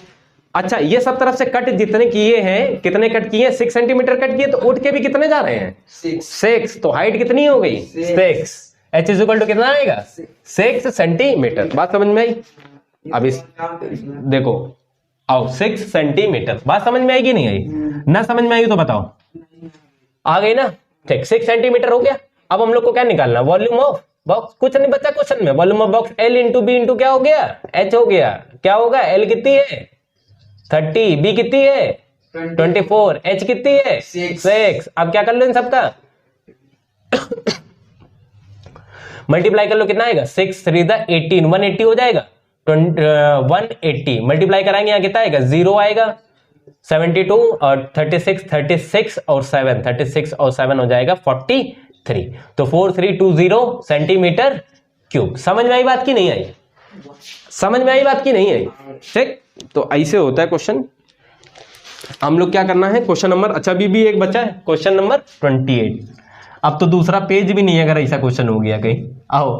Speaker 1: अच्छा ये सब तरफ से कट जितने किए हैं, कितने कट किए 6 सेंटीमीटर कट किए, तो उठ के भी कितने जा रहे हैं 6, तो हाइट कितनी हो गई 6, h इज इक्वल टू कितना आएगा 6 सेंटीमीटर। बात समझ में आई? अब इस देखो आओ 6 सेंटीमीटर, बात समझ में आएगी नहीं आई? ना समझ में आई तो बताओ, आ गई ना, ठीक 6 सेंटीमीटर हो गया। अब हम लोग को क्या निकालना, वॉल्यूम ऑफ बॉक्स, कुछ नहीं बचा क्वेश्चन में, volume of box L into b into क्या हो गया H हो गया, क्या होगा L कितनी है 30, B कितनी है 24, H कितनी है 6। अब क्या कर लो इन सबका मल्टीप्लाई कर लो, कितना आएगा 6 3 18, 180 हो जाएगा, 180 मल्टीप्लाई कराएंगे यहाँ कितना आएगा 0 आएगा, 72 और 36 और 7 36 और 7 हो जाएगा 43, तो 4320 सेंटीमीटर क्यूब। समझ में आई बात की नहीं आई? समझ में आई बात की नहीं आई? ठीक, तो ऐसे होता है क्वेश्चन। हम लोग क्या करना है, क्वेश्चन नंबर, अच्छा अभी भी एक बचा है क्वेश्चन नंबर 28। अब तो दूसरा पेज भी नहीं है अगर ऐसा क्वेश्चन हो गया कहीं। आओ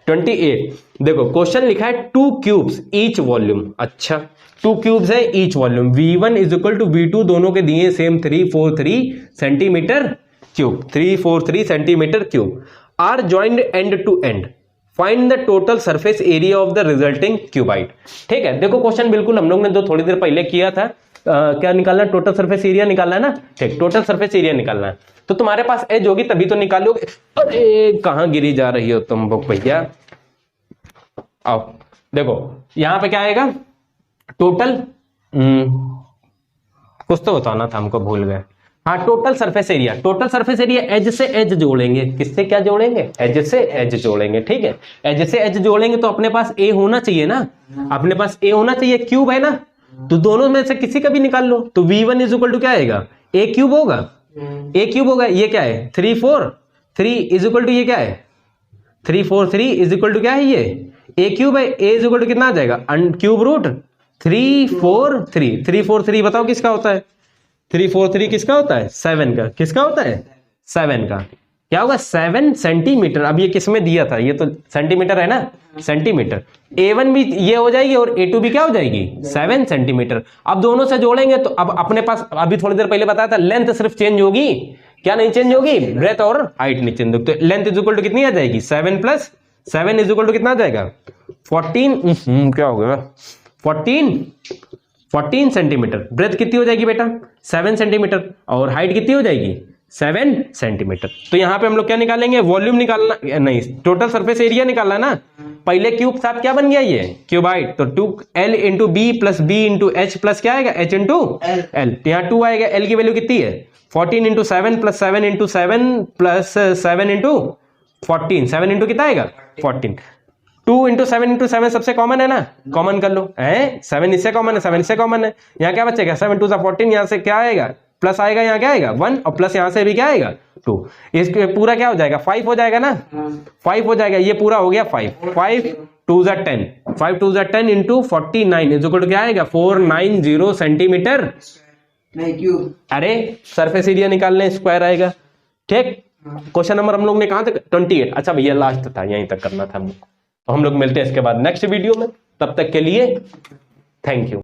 Speaker 1: 28 देखो क्वेश्चन लिखा है 2 क्यूब्स ईच वॉल्यूम। अच्छा 2 क्यूब्स है each volume, V1 is equal to V2 दोनों के दिए same 343 centimetre cube, 343 centimetre cube are joined end to end, find the total surface area of the resulting cuboid. ठीक है, देखो क्वेश्चन बिल्कुल हम लोग ने तो थोड़ी देर पहले किया था, क्या निकालना है, टोटल सरफेस एरिया निकालना है ना। ठीक, टोटल सरफेस एरिया निकालना है, तो तुम्हारे पास एज होगी तभी तो निकालोगे। अरे कहां गिरी जा रही हो तुम लोग भैया। आओ देखो यहां पे क्या आएगा टोटल, कुछ तो बताना था हमको, भूल गए। हाँ total surface area, total surface area edge से एज जोड़ेंगे, किससे क्या जोड़ेंगे, एज से एज जोड़ेंगे। ठीक है, एज से एज जोड़ेंगे तो अपने पास ए होना चाहिए ना, अपने पास ए होना चाहिए, क्यूब है ना, तो दोनों में से किसी का भी निकाल लो। तो V1 इज इक्वल टू क्या आएगा ए क्यूब होगा, ए क्यूब होगा, ये क्या है 343 इज इक्वल टू ये क्या है 343 इज इक्वल टू क्या है ये ए क्यूब है, ए इज इक्वल टू कितना आ जाएगा क्यूब रूट 343, 343 बताओ किसका होता है, 343 किसका होता है 7 का, किसका होता है 7 का, क्या होगा 7 सेंटीमीटर। अब ये किसमें दिया था, ये तो सेंटीमीटर है ना, सेंटीमीटर। A1 भी ये हो जाएगी और A2 भी क्या हो जाएगी 7 सेंटीमीटर। अब दोनों से जोड़ेंगे तो अब अपने पास, अभी थोड़ी देर पहले बताया था, लेंथ सिर्फ चेंज होगी, क्या नहीं चेंज होगी, ब्रेथ और हाइट नहीं चेंज होगी। तो लेंथ इज इक्वल टू कितनी आ जाएगी 7 प्लस 7 इज इक्वल टू कितना आ जाएगा 14, क्या हो गया 14 सेंटीमीटर। ब्रेथ कितनी हो जाएगी बेटा 7 सेंटीमीटर और हाइट कितनी हो जाएगी 7 सेंटीमीटर। तो यहां पे हम लोग क्या निकालेंगे, वॉल्यूम निकालना, नहीं टोटल सरफेस एरिया निकालना ना। पहले क्यूब साथ क्या बन गया ये क्यूबाइड, तो 2L into b plus b into h plus क्या आएगा H इंटू एल, यहाँ 2 आएगा, L की वैल्यू कितनी है 14 into 7 plus 7 into 7 plus 7 into 14, 7 into कितना आएगा 14, 2 इंटू 7 इंटू 7 सबसे कॉमन है ना, कॉमन कर लो है, 7 इससे कॉमन है, 7 इससे कॉमन है, यहाँ क्या बचेगा 7 2 14, यहाँ से क्या आएगा प्लस आएगा, यहाँ क्या आएगा 1 और प्लस यहाँ से भी क्या आएगा 2, इस पूरा क्या हो जाएगा 5 हो जाएगा ना, 5 हो जाएगा, ये पूरा हो गया 5 2 10, 5 2 10 इंटू 49 इज इक्वल टू क्या आएगा 490 सेंटीमीटर
Speaker 2: नहीं क्यूब।
Speaker 1: अरे सरफेस एरिया निकालने स्क्वायर आएगा। ठीक, क्वेश्चन नंबर हम लोग ने कहा था 28। अच्छा भैया लास्ट था, यहीं तक करना था हम लोग। तो हम लोग मिलते हैं इसके बाद नेक्स्ट वीडियो में, तब तक के लिए थैंक यू।